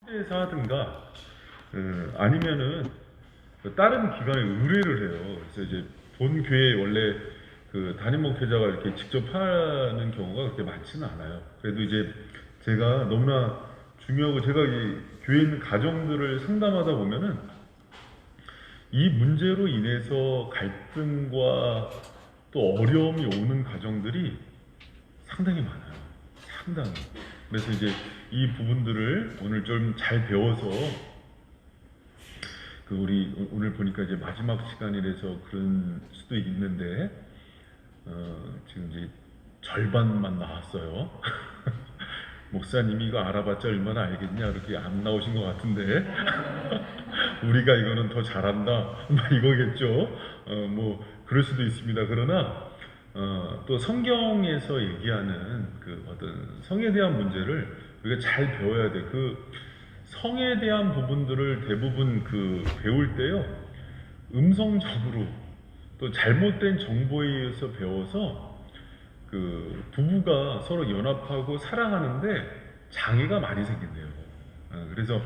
회사 하든가 아니면은 다른 기관에 의뢰를 해요. 그래서 이제 본 교회 원래 그 담임 목회자가 이렇게 직접 하는 경우가 그렇게 많지는 않아요. 그래도 이제 제가 너무나 중요하고 제가 이 교회에 있는 가정들을 상담하다 보면은 이 문제로 인해서 갈등과 또 어려움이 오는 가정들이 상당히 많아요. 상당히. 그래서 이제 이 부분들을 오늘 좀 잘 배워서 우리 오늘 보니까 이제 마지막 시간이라서 그런 수도 있는데 지금 이제 절반만 나왔어요. 목사님이 이거 알아봤자 얼마나 알겠냐 이렇게 안 나오신 것 같은데 우리가 이거는 더 잘한다 막 이거겠죠. 뭐 그럴 수도 있습니다. 그러나 또 성경에서 얘기하는 그 어떤 성에 대한 문제를 우리가 잘 배워야 돼. 그 성에 대한 부분들을 대부분 그 배울 때요, 음성적으로 또 잘못된 정보에 의해서 배워서 그 부부가 서로 연합하고 사랑하는데 장애가 많이 생긴대요. 그래서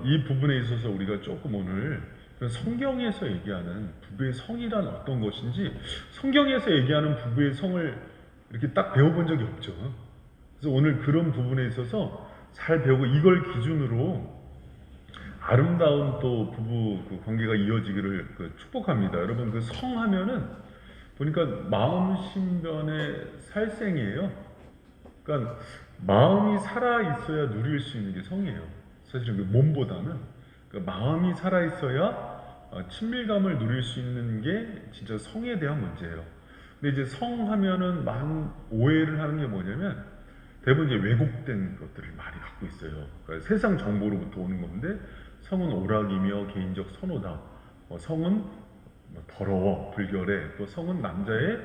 이 부분에 있어서 우리가 조금 오늘 성경에서 얘기하는 부부의 성이란 어떤 것인지, 성경에서 얘기하는 부부의 성을 이렇게 딱 배워본 적이 없죠. 그래서 오늘 그런 부분에 있어서 잘 배우고 이걸 기준으로 아름다운 또 부부 그 관계가 이어지기를 축복합니다. 여러분 그 성하면은 보니까 마음 신변의 살생이에요. 그러니까 마음이 살아 있어야 누릴 수 있는 게 성이에요. 사실은 그 몸보다는 그러니까 마음이 살아 있어야 친밀감을 누릴 수 있는 게 진짜 성에 대한 문제예요. 근데 이제 성하면은 많은 오해를 하는 게 뭐냐면 대부분 이제 왜곡된 것들을 많이 갖고 있어요. 그러니까 세상 정보로부터 오는 건데 성은 오락이며 개인적 선호다. 성은 더러워, 불결해. 또 성은 남자의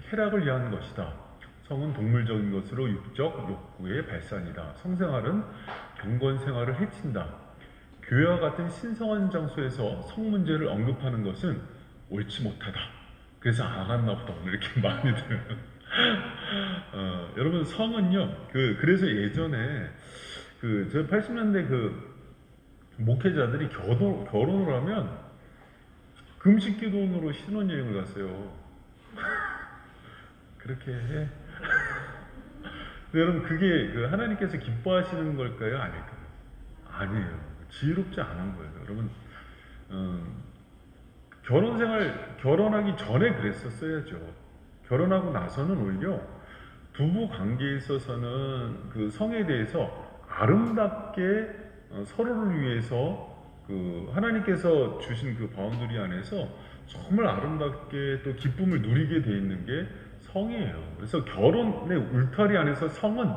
쾌락을 위한 것이다. 성은 동물적인 것으로 육적 욕구의 발산이다. 성생활은 경건 생활을 해친다. 교회와 같은 신성한 장소에서 성 문제를 언급하는 것은 옳지 못하다. 그래서 안 왔나 보다 오늘 이렇게 많이들. 여러분 성은요. 그래서 예전에 저 80년대 목회자들이 결혼을 하면 금식기 돈으로 신혼여행을 갔어요. 그렇게 해. 여러분 그게 하나님께서 기뻐하시는 걸까요? 아닐까요? 아니에요. 지혜롭지 않은 거예요. 여러분 결혼하기 전에 그랬었어야죠. 결혼하고 나서는 오히려 부부 관계에 있어서는 그 성에 대해서 아름답게 서로를 위해서 하나님께서 주신 그 바운더리 안에서 정말 아름답게 또 기쁨을 누리게 돼 있는 게 성이에요. 그래서 결혼의 울타리 안에서 성은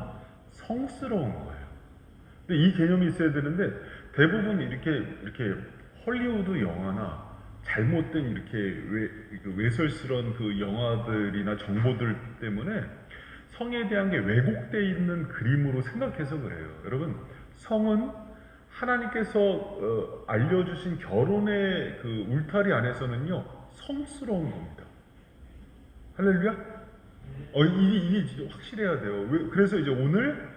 성스러운 거예요. 근데 이 개념이 있어야 되는데 대부분 이렇게 헐리우드 영화나 잘못된 외설스러운 그 영화들이나 정보들 때문에 성에 대한 게 왜곡되어 있는 그림으로 생각해서 그래요. 여러분 성은 하나님께서 알려주신 결혼의 그 울타리 안에서는요 성스러운 겁니다. 할렐루야? 이게 진짜 확실해야 돼요. 그래서 이제 오늘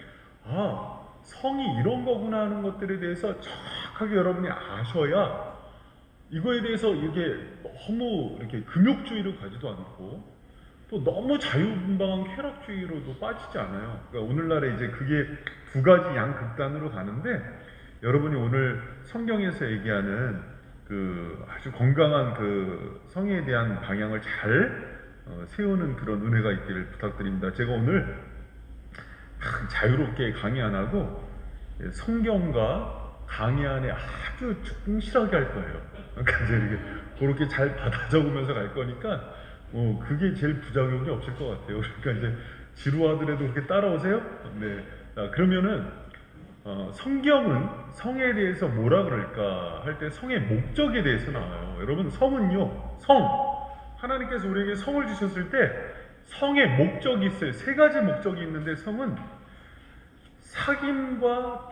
성이 이런 거구나 하는 것들에 대해서 정확하게 여러분이 아셔야 이거에 대해서 이게 너무 이렇게 금욕주의로 가지도 않고 또 너무 자유분방한 쾌락주의로도 빠지지 않아요. 그러니까 오늘날에 이제 그게 두 가지 양극단으로 가는데 여러분이 오늘 성경에서 얘기하는 아주 건강한 성에 대한 방향을 잘 세우는 그런 은혜가 있기를 부탁드립니다. 제가 오늘 자유롭게 강의 안 하고 성경과 강의 안에 아주 충실하게 할 거예요. 그러니까 이제 그렇게 잘 받아 적으면서 갈 거니까 그게 제일 부작용이 없을 것 같아요. 그러니까 이제 지루하더라도 그렇게 따라오세요. 네. 그러면은 성경은 성에 대해서 뭐라 그럴까 할 때 성의 목적에 대해서 나와요. 여러분 성은요, 하나님께서 우리에게 성을 주셨을 때 성의 목적이 있어요. 세 가지 목적이 있는데 성은 사귐과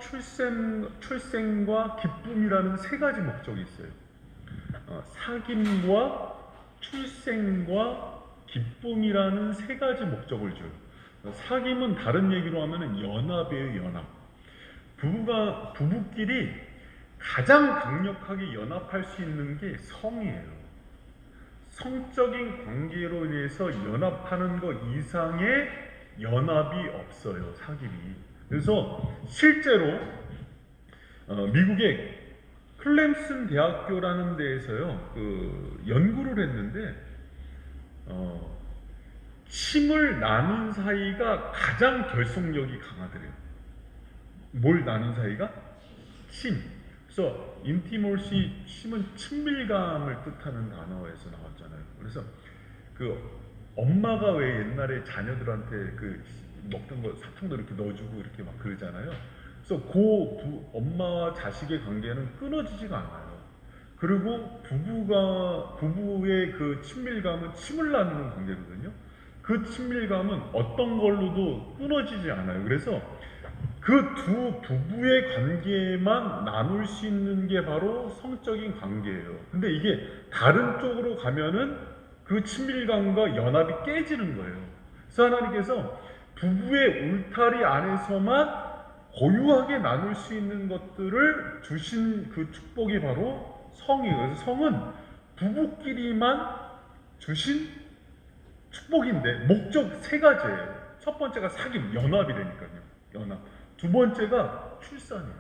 출생과 기쁨이라는 세 가지 목적이 있어요. 사귐과 출생과 기쁨이라는 세 가지 목적을 줘요. 사귐은 다른 얘기로 하면 연합이에요, 연합. 부부끼리 가장 강력하게 연합할 수 있는 게 성이에요. 성적인 관계로 인해서 연합하는 것 이상의 연합이 없어요, 사귐이. 그래서 실제로 미국의 클램슨 대학교라는 데에서요, 연구를 했는데 침을 나눈 사이가 가장 결속력이 강하더래요. 뭘 나눈 사이가? 침. 그래서 인티몰시, 침은 친밀감을 뜻하는 단어에서 나왔잖아요. 그래서 엄마가 왜 옛날에 자녀들한테 먹던 거 사탕도 이렇게 넣어주고 이렇게 막 그러잖아요. 그래서 엄마와 자식의 관계는 끊어지지가 않아요. 그리고 부부의 그 친밀감은 침을 나누는 관계거든요. 그 친밀감은 어떤 걸로도 끊어지지 않아요. 그래서 그 두 부부의 관계만 나눌 수 있는 게 바로 성적인 관계예요. 근데 이게 다른 쪽으로 가면은 그 친밀감과 연합이 깨지는 거예요. 그래서 하나님께서 부부의 울타리 안에서만 고유하게 나눌 수 있는 것들을 주신 그 축복이 바로 성이에요. 그래서 성은 부부끼리만 주신 축복인데 목적 세 가지예요. 첫 번째가 사귐, 연합이라니까요. 연합. 두 번째가 출산이에요.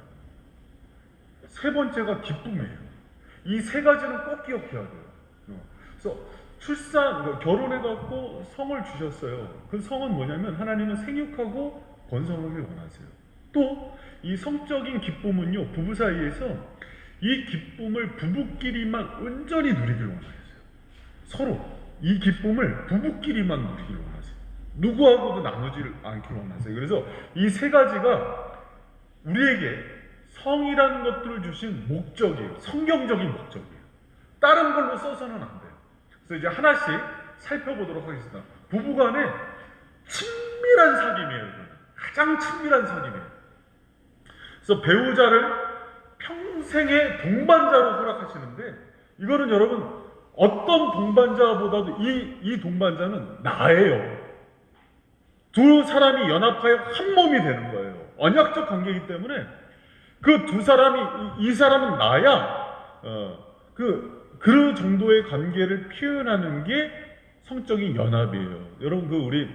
세 번째가 기쁨이에요. 이 세 가지는 꼭 기억해야 돼요. 그래서 결혼해갖고 성을 주셨어요. 그 성은 뭐냐면 하나님은 생육하고 번성하길 원하세요. 또 이 성적인 기쁨은요, 부부 사이에서 이 기쁨을 부부끼리만 온전히 누리길 원하세요. 서로 이 기쁨을 부부끼리만 누리길 원하세요. 누구하고도 나누지 않길 원하세요. 그래서 이 세 가지가 우리에게 성이라는 것들을 주신 목적이에요. 성경적인 목적이에요. 다른 걸로 써서는 안 돼요. 그래서 이제 하나씩 살펴보도록 하겠습니다. 부부간의 친밀한 사귐이에요. 가장 친밀한 사귐이에요. 그래서 배우자를 평생의 동반자로 허락하시는데, 이거는 여러분 어떤 동반자보다도 이 동반자는 나예요. 두 사람이 연합하여 한 몸이 되는 거예요. 언약적 관계이기 때문에 그 두 사람이, 이 사람은 나야, 그 정도의 관계를 표현하는 게 성적인 연합이에요. 여러분, 우리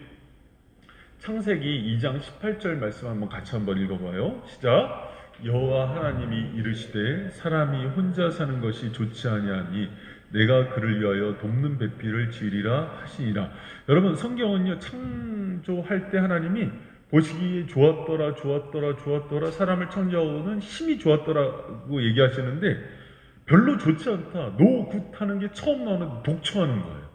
창세기 2장 18절 말씀 같이 한번 읽어봐요. 시작. 여호와 하나님이 이르시되 사람이 혼자 사는 것이 좋지 아니하니 내가 그를 위하여 돕는 배필을 지으리라 하시니라. 여러분, 성경은요, 창조할 때 하나님이 보시기에 좋았더라 사람을 창조하고는 힘이 좋았더라고 얘기하시는데, 별로 좋지 않다, 노 굿하는 게 처음 나오는 독초하는 거예요.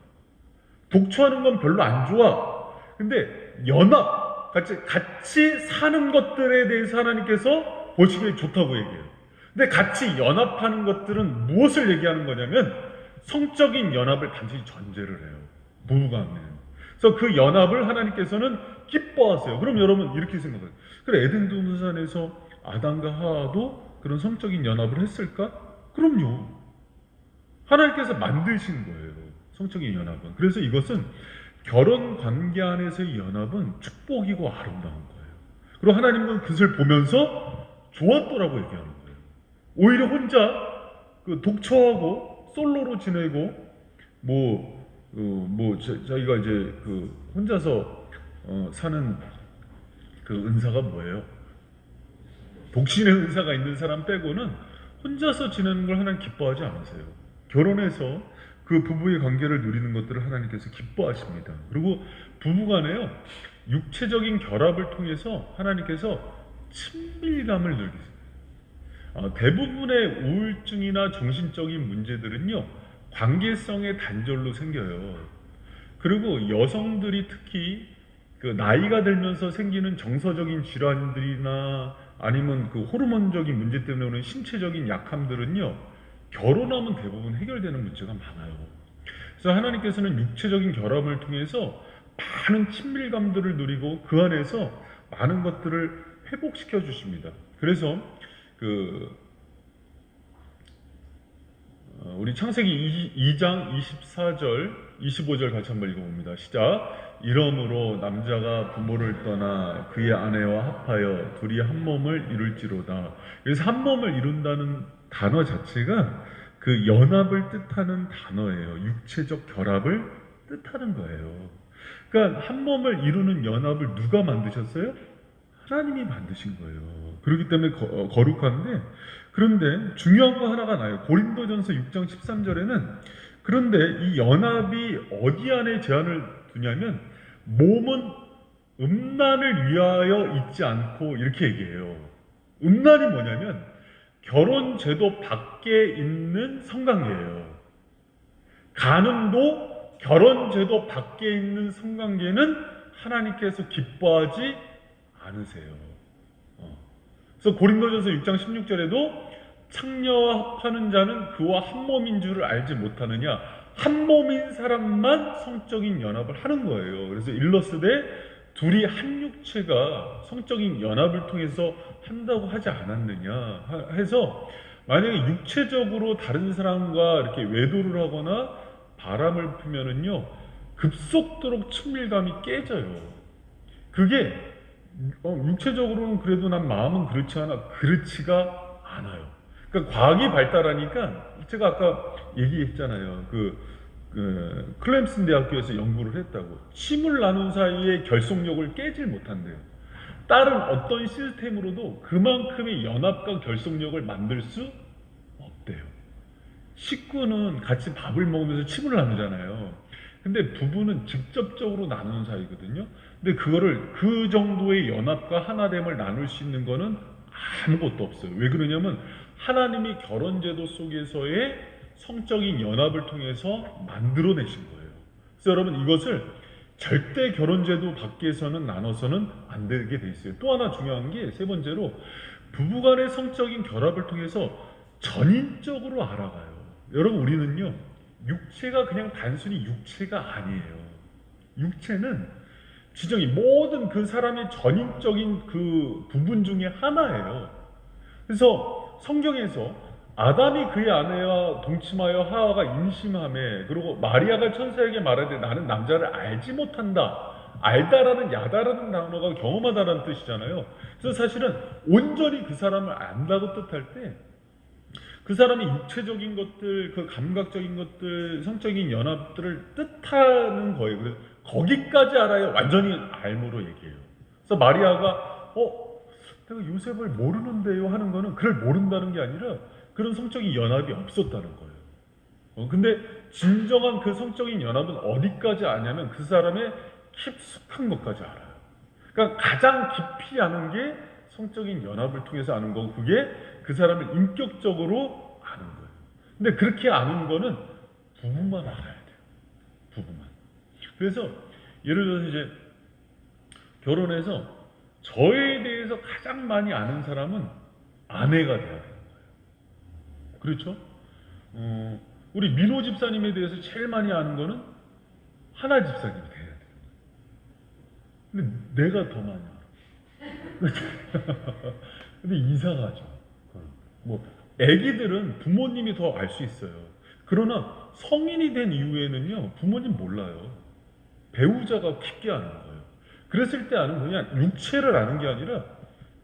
독초하는 건 별로 안 좋아. 근데 연합, 같이 사는 것들에 대해서 하나님께서 보시기에 좋다고 얘기해요. 근데 같이 연합하는 것들은 무엇을 얘기하는 거냐면 성적인 연합을 반드시 전제를 해요. 부부간에. 그래서 그 연합을 하나님께서는 기뻐하세요. 그럼 여러분 이렇게 생각해요. 그래, 에덴 동산에서 아담과 하와도 그런 성적인 연합을 했을까? 그럼요. 하나님께서 만드신 거예요, 성적인 연합은. 그래서 이것은 결혼 관계 안에서의 연합은 축복이고 아름다운 거예요. 그리고 하나님은 그것을 보면서 좋았더라고 얘기하는 거예요. 오히려 혼자 독처하고 솔로로 지내고 자기가 이제 혼자서 사는 그 은사가 뭐예요? 독신의 은사가 있는 사람 빼고는 혼자서 지내는 걸 하나님 기뻐하지 않으세요. 결혼해서 그 부부의 관계를 누리는 것들을 하나님께서 기뻐하십니다. 그리고 부부간에요, 육체적인 결합을 통해서 하나님께서 친밀감을 늘리세요. 대부분의 우울증이나 정신적인 문제들은요, 관계성의 단절로 생겨요. 그리고 여성들이 특히 나이가 들면서 생기는 정서적인 질환들이나 아니면 호르몬적인 문제 때문에 오는 신체적인 약함들은요, 결혼하면 대부분 해결되는 문제가 많아요. 그래서 하나님께서는 육체적인 결합을 통해서 많은 친밀감들을 누리고 그 안에서 많은 것들을 회복시켜 주십니다. 그래서 우리 창세기 2장 24절, 25절 같이 한번 읽어봅니다. 시작. 이러므로 남자가 부모를 떠나 그의 아내와 합하여 둘이 한 몸을 이룰지로다. 그래서 한 몸을 이룬다는 단어 자체가 그 연합을 뜻하는 단어예요. 육체적 결합을 뜻하는 거예요. 그러니까 한 몸을 이루는 연합을 누가 만드셨어요? 하나님이 만드신 거예요. 그렇기 때문에 거룩한데, 그런데 중요한 거 하나가 나요. 고린도전서 6장 13절에는 그런데 이 연합이 어디 안에 제한을 두냐면 몸은 음란을 위하여 있지 않고 이렇게 얘기해요. 음란이 뭐냐면 결혼 제도 밖에 있는 성관계예요. 간음도 결혼 제도 밖에 있는 성관계는 하나님께서 기뻐하지 않으세요. 그래서 고린도전서 6장 16절에도 창녀와 합하는 자는 그와 한 몸인 줄을 알지 못하느냐. 한 몸인 사람만 성적인 연합을 하는 거예요. 그래서 일러스되 둘이 한 육체가 성적인 연합을 통해서 한다고 하지 않았느냐 해서, 만약에 육체적으로 다른 사람과 이렇게 외도를 하거나 바람을 피면은요 급속도로 친밀감이 깨져요. 그게 육체적으로는 그래도 난 마음은 그렇지 않아, 그렇지가 않아요. 그러니까 과학이 발달하니까, 제가 아까 얘기했잖아요. 클램슨 대학교에서 연구를 했다고. 침을 나눈 사이에 결속력을 깨질 못한대요. 다른 어떤 시스템으로도 그만큼의 연합과 결속력을 만들 수 없대요. 식구는 같이 밥을 먹으면서 침을 나누잖아요. 근데 부부는 직접적으로 나누는 사이거든요. 근데 그거를 그 정도의 연합과 하나됨을 나눌 수 있는 거는 아무것도 없어요. 왜 그러냐면 하나님이 결혼제도 속에서의 성적인 연합을 통해서 만들어내신 거예요. 그래서 여러분, 이것을 절대 결혼제도 밖에서는 나눠서는 안 되게 돼 있어요. 또 하나 중요한 게, 세 번째로 부부간의 성적인 결합을 통해서 전인적으로 알아가요. 여러분, 우리는요 육체가 그냥 단순히 육체가 아니에요. 육체는 지정이 모든 그 사람의 전인적인 그 부분 중에 하나예요. 그래서 성경에서 아담이 그의 아내와 동침하여 하와가 임신하매, 그리고 마리아가 천사에게 말하되 나는 남자를 알지 못한다. 알다라는, 야다라는 단어가 경험하다라는 뜻이잖아요. 그래서 사실은 온전히 그 사람을 안다고 뜻할 때 그 사람의 육체적인 것들, 그 감각적인 것들, 성적인 연합들을 뜻하는 거예요. 그래서 거기까지 알아야 완전히 알므로 얘기해요. 그래서 마리아가 내가 요셉을 모르는데요 하는 거는 그를 모른다는 게 아니라 그런 성적인 연합이 없었다는 거예요. 근데 진정한 그 성적인 연합은 어디까지 아냐면 그 사람의 깊숙한 것까지 알아요. 그러니까 가장 깊이 아는 게 성적인 연합을 통해서 아는 거고, 그게 그 사람을 인격적으로 아는 거예요. 근데 그렇게 아는 거는 부부만 알아야 돼요. 부부만. 그래서 예를 들어서 이제 결혼해서 저에 대해서 가장 많이 아는 사람은 아내가 돼야 되는 거예요. 그렇죠? 우리 민호 집사님에 대해서 제일 많이 아는 거는 하나 집사님이 돼야 돼요. 근데 내가 더 많이 알아. 근데 이상하죠. 뭐 아기들은 부모님이 더 알 수 있어요. 그러나 성인이 된 이후에는요 부모님 몰라요. 배우자가 깊게 아는 거예요. 그랬을 때 아는 거냐, 육체를 아는 게 아니라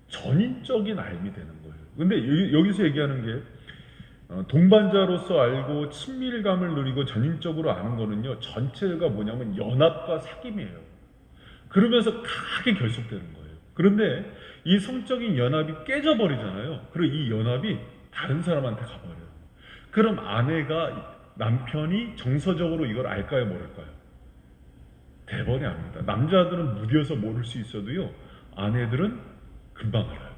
전인적인 알미 되는 거예요. 근데 여기서 얘기하는 게 동반자로서 알고 친밀감을 누리고 전인적으로 아는 거는요 전체가 뭐냐면 연합과 사귐이에요. 그러면서 강하게 결속되는 거예요. 그런데 이 성적인 연합이 깨져버리잖아요. 그리고 이 연합이 다른 사람한테 가버려요. 그럼 아내가, 남편이 정서적으로 이걸 알까요, 모를까요? 대번에 압니다. 남자들은 무뎌서 모를 수 있어도요 아내들은 금방 알아요,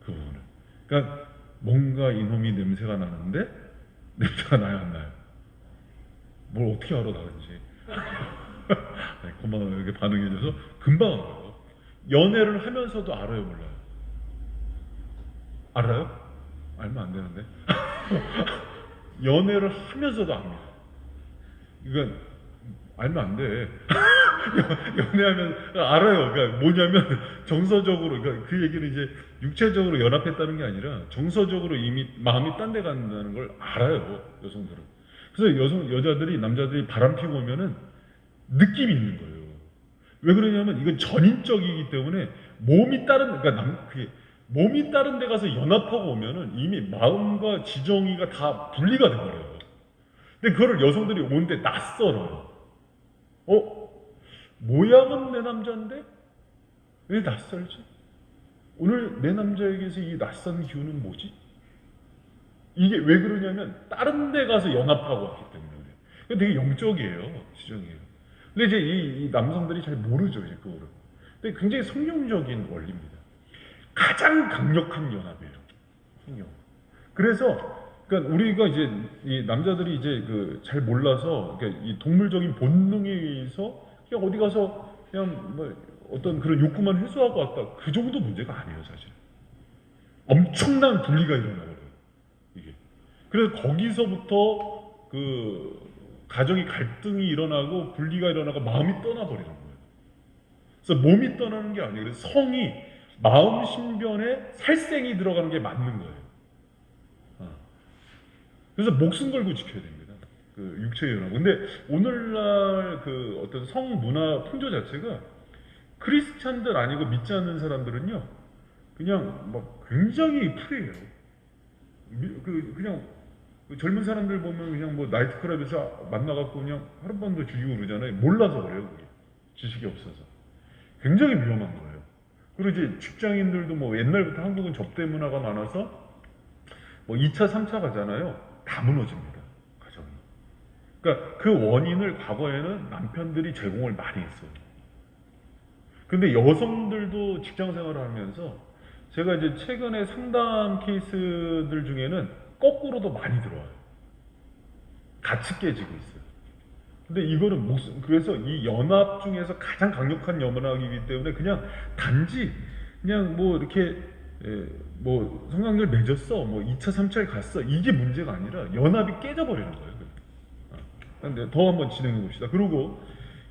그 부분을. 그러니까 뭔가 이놈이 냄새가 나는데 냄새가 나요, 안 나요? 뭘 어떻게 알아 다른지. 고마워요, 이렇게 반응해줘서. 금방 알아요. 연애를 하면서도 알아요, 몰라요? 알아요? 알면 안 되는데. 연애를 하면서도 압니다. 이건 알면 안 돼. 연애하면 알아요. 그러니까 뭐냐면 정서적으로, 그러니까 그 얘기는 이제 육체적으로 연합했다는 게 아니라 정서적으로 이미 마음이 딴 데 간다는 걸 알아요, 여성들은. 그래서 여자들이, 남자들이 바람 피고 오면은 느낌이 있는 거예요. 왜 그러냐면 이건 전인적이기 때문에 몸이 다른, 그러니까 그게 몸이 다른 데 가서 연합하고 오면은 이미 마음과 지정이가 다 분리가 돼버려요. 근데 그거를 여성들이 오는데 낯설어요. 어? 모양은 내 남자인데 왜 낯설지? 오늘 내 남자에게서 이 낯선 기운은 뭐지? 이게 왜 그러냐면 다른 데 가서 연합하고 왔기 때문에 그래요. 그게 되게 영적이에요. 지정이에요. 근데 이제 이 남성들이 잘 모르죠, 이제 그거를. 근데 굉장히 성령적인 원리입니다. 가장 강력한 연합이에요. 성령. 그래서 그러니까 우리가 이제 이 남자들이 이제 그 잘 몰라서, 그러니까 이 동물적인 본능에 의해서 그냥 어디 가서 그냥 뭐 어떤 그런 욕구만 해소하고 왔다, 그 정도 문제가 아니에요, 사실. 엄청난 분리가 일어나요, 이게. 그래서 거기서부터 그 가정이 갈등이 일어나고 분리가 일어나고 마음이 떠나버리는 거예요. 그래서 몸이 떠나는 게 아니에요. 그래서 성이 마음 신변에 살생이 들어가는 게 맞는 거예요. 그래서 목숨 걸고 지켜야 됩니다. 그 육체의 연합. 근데 오늘날 그 어떤 성 문화 풍조 자체가 크리스찬들 아니고 믿지 않는 사람들은요, 그냥 막 굉장히 프리해요. 그냥 그 젊은 사람들 보면 그냥 뭐 나이트클럽에서 만나갖고 그냥 하룻밤도 죽이고 그러잖아요. 몰라서 그래요, 그게. 지식이 없어서. 굉장히 위험한 거예요. 그리고 이제 직장인들도 뭐 옛날부터 한국은 접대 문화가 많아서 뭐 2차, 3차 가잖아요. 다 무너집니다, 가정이. 그러니까 그 원인을 과거에는 남편들이 제공을 많이 했어요. 근데 여성들도 직장 생활을 하면서 제가 이제 최근에 상담 케이스들 중에는 거꾸로도 많이 들어와요. 같이 깨지고 있어요. 근데 이거는 그래서 이 연합 중에서 가장 강력한 연합이기 때문에 그냥 단지 그냥 뭐 이렇게 뭐 성관계를 맺었어, 뭐 2차, 3차에 갔어, 이게 문제가 아니라 연합이 깨져버리는 거예요. 근데 더 한번 진행해 봅시다. 그리고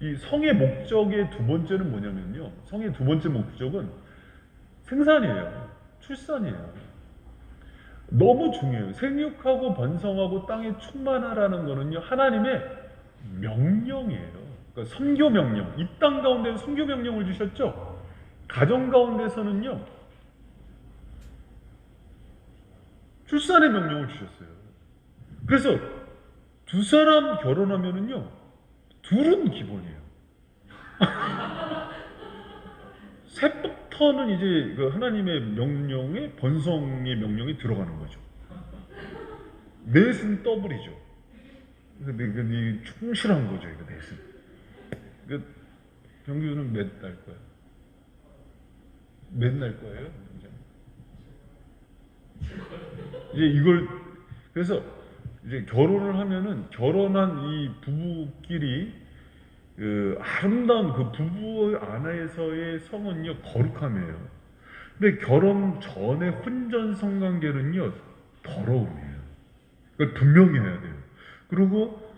이 성의 목적의 두 번째는 뭐냐면요, 성의 두 번째 목적은 생산이에요. 출산이에요. 너무 중요해요. 생육하고 번성하고 땅에 충만하라는 거는요, 하나님의 명령이에요. 그러니까 선교 명령. 이 땅 가운데는 선교 명령을 주셨죠. 가정 가운데서는요, 출산의 명령을 주셨어요. 그래서 두 사람 결혼하면은요, 둘은 기본이에요. 셋부터는 이제 그 하나님의 명령에, 번성의 명령이 들어가는 거죠. 넷은 더블이죠. 이게 충실한 거죠, 이거 넷은. 그 병규는 몇 날 거야? 몇 날 거예요? 이제 이걸, 그래서 이제 결혼을 하면은 결혼한 이 부부끼리 그 아름다운 그 부부 안에서의 성은요, 거룩함이에요. 근데 결혼 전에 혼전 성관계는요, 더러움이에요. 그러니까 분명히 해야 돼요. 그리고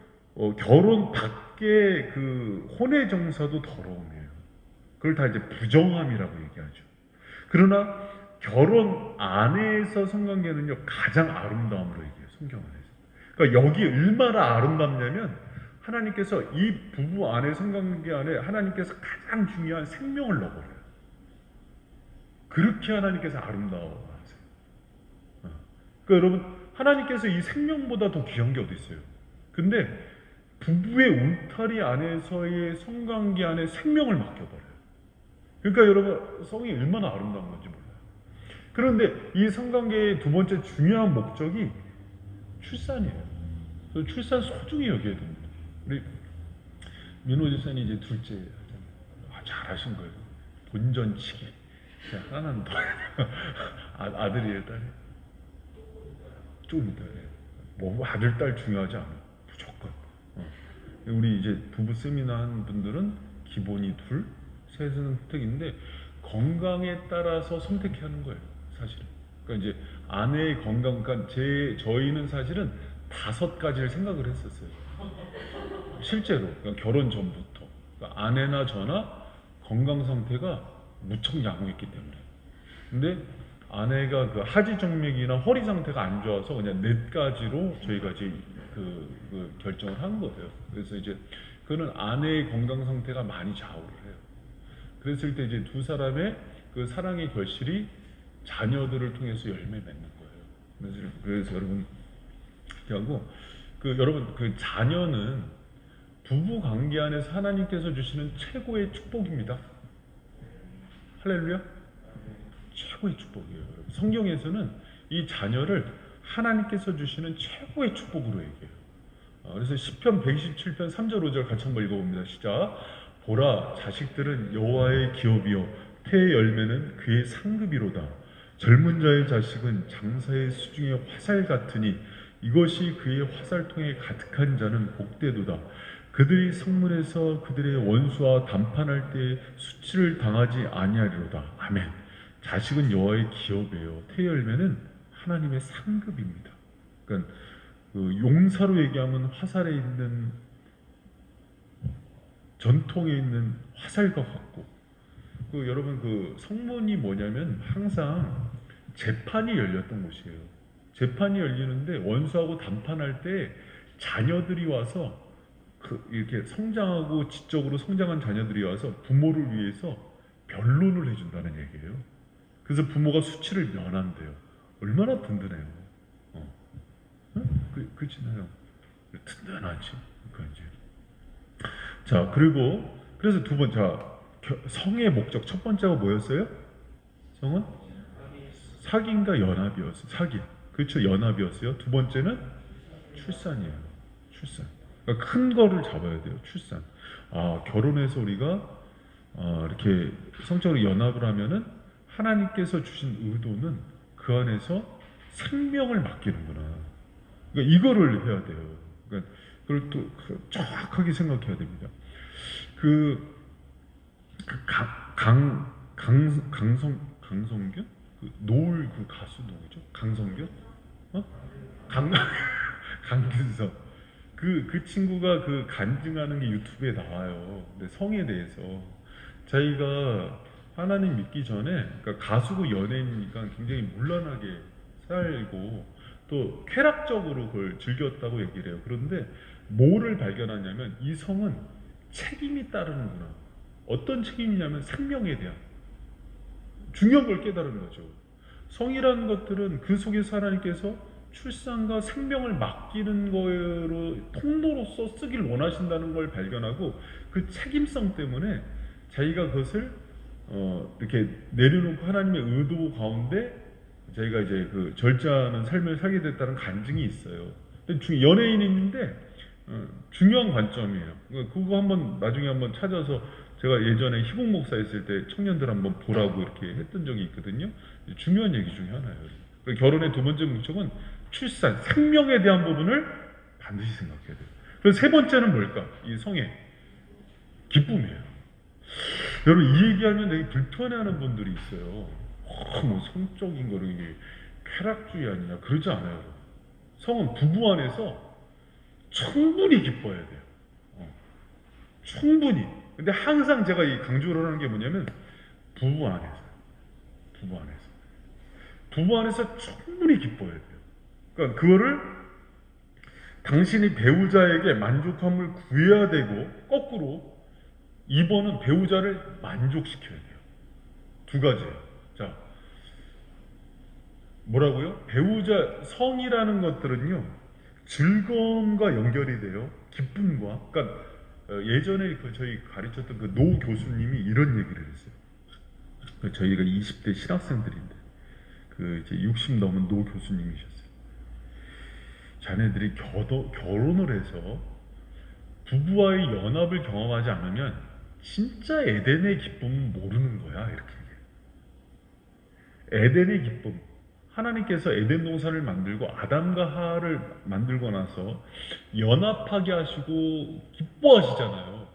결혼 밖에 그 혼의 정사도 더러움이에요. 그걸 다 이제 부정함이라고 얘기하죠. 그러나 결혼 안에서 성관계는요, 가장 아름다움으로 얘기해요, 성경 안에서. 그러니까 여기 얼마나 아름답냐면 하나님께서 이 부부 안에, 성관계 안에 하나님께서 가장 중요한 생명을 넣어버려요. 그렇게 하나님께서 아름다워하세요. 그러니까 여러분, 하나님께서 이 생명보다 더 귀한 게 어디 있어요? 근데 부부의 울타리 안에서의 성관계 안에 생명을 맡겨버려요. 그러니까 여러분, 성이 얼마나 아름다운 건지 몰라요. 그런데 이 성관계의 두 번째 중요한 목적이 출산이에요. 그래서 출산 소중히 여겨야 됩니다. 우리 민호 지사님 이제 둘째 하잖아요. 잘하신 거예요. 본전치기. 하나는 더 아들이에요, 딸이에요? 좀 이따. 뭐 아들, 딸 중요하지 않아. 무조건. 우리 이제 부부 세미나 한 분들은 기본이 둘, 셋은 선택인데 건강에 따라서 선택해야 하는 거예요, 사실은. 그러니까 이제 아내의 건강, 그러니까 저희는 사실은 5가지를 생각을 했었어요. 실제로, 그러니까 결혼 전부터. 그러니까 아내나 저나 건강 상태가 무척 양호했기 때문에. 근데 아내가 그 하지정맥이나 허리 상태가 안 좋아서 그냥 네 가지로 저희가 이제 그 결정을 한 거예요. 그래서 이제 그는 아내의 건강 상태가 많이 좌우를 해요. 그랬을 때 이제 두 사람의 그 사랑의 결실이 자녀들을 통해서 열매 맺는 거예요. 그래서 여러분 하고 여러분 그 자녀는 부부 관계 안에서 하나님께서 주시는 최고의 축복입니다. 할렐루야. 최고의 축복이에요. 성경에서는 이 자녀를 하나님께서 주시는 최고의 축복으로 얘기해요. 그래서 시편 127편 3절 5절 같이 한번 읽어봅니다. 시작. 보라, 자식들은 여호와의 기업이요 태의 열매는 그의 상급이로다. 젊은 자의 자식은 장사의 수중의 화살 같으니 이것이 그의 화살통에 가득한 자는 복되도다. 그들이 성문에서 그들의 원수와 담판할 때 수치를 당하지 아니하리로다. 아멘. 자식은 여호와의 기업이에요. 태의 열매는 하나님의 상급입니다. 그러니까 그 용사로 얘기하면 화살에 있는 전통에 있는 화살과 같고, 여러분 그 성문이 뭐냐면 항상 재판이 열렸던 곳이에요. 재판이 열리는데 원수하고 담판할 때 자녀들이 와서 이렇게 성장하고 지적으로 성장한 자녀들이 와서 부모를 위해서 변론을 해준다는 얘기예요. 그래서 부모가 수치를 면한대요. 얼마나 든든해요. 그렇잖아요. 든든하지. 그러니까 이제. 자, 그리고 그래서 두 번째, 성의 목적 첫 번째가 뭐였어요? 성은 사귐과 연합이었어요. 사귐. 그렇죠. 연합이었어요. 두 번째는 출산이에요. 출산. 그러니까 큰 거를 잡아야 돼요. 출산. 결혼해서 우리가 이렇게 성적으로 연합을 하면은 하나님께서 주신 의도는 그 안에서 생명을 맡기는구나. 그러니까 이거를 해야 돼요. 그러니까 그걸 또 정확하게 생각해야 됩니다. 강성균? 노을 가수 누구죠? 강성균? 강균석. 그 친구가 간증하는 게 유튜브에 나와요. 근데 성에 대해서 자기가 하나님 믿기 전에, 그러니까 가수고 연예인이니까 굉장히 문란하게 살고 또 쾌락적으로 그걸 즐겼다고 얘기를 해요. 그런데 뭐를 발견하냐면 이 성은 책임이 따르는구나. 어떤 책임이냐면 생명에 대한 중요한 걸 깨달은 거죠. 성이라는 것들은 그 속에서 하나님께서 출산과 생명을 맡기는 거로 통로로서 쓰길 원하신다는 걸 발견하고 그 책임성 때문에 자기가 그것을 이렇게 내려놓고 하나님의 의도 가운데 자기가 이제 절제하는 삶을 살게 됐다는 간증이 있어요. 근데 연예인인데 중요한 관점이에요. 그거 한번 나중에 한번 찾아서 제가 예전에 희봉 목사 있을 때 청년들 한번 보라고 이렇게 했던 적이 있거든요. 중요한 얘기 중에 하나예요. 결혼의 두 번째 목적은 출산, 생명에 대한 부분을 반드시 생각해야 돼요. 그래서 세 번째는 뭘까? 이 성의 기쁨이에요. 여러분 이 얘기하면 되게 불편해하는 분들이 있어요. 뭐 성적인 거를 이게 쾌락주의 아니냐, 그러지 않아요. 성은 부부 안에서 충분히 기뻐해야 돼요. 충분히. 근데 항상 제가 이 강조를 하는 게 뭐냐면 부부 안에서 충분히 기뻐해야 돼요. 그러니까 그거를 당신이 배우자에게 만족함을 구해야 되고, 거꾸로 2번은 배우자를 만족시켜야 돼요. 두 가지예요. 자, 뭐라고요? 배우자 성이라는 것들은요 즐거움과 연결이 돼요. 기쁨과. 그러니까 예전에 저희 가르쳤던 노 교수님이 이런 얘기를 했어요. 저희가 20대 신학생들인데 이제 60 넘은 노 교수님이셨어요. 자네들이 결혼을 해서 부부와의 연합을 경험하지 않으면 진짜 에덴의 기쁨은 모르는 거야. 이렇게 얘기해요. 에덴의 기쁨. 하나님께서 에덴 동산을 만들고 아담과 하와를 만들고 나서 연합하게 하시고 기뻐하시잖아요.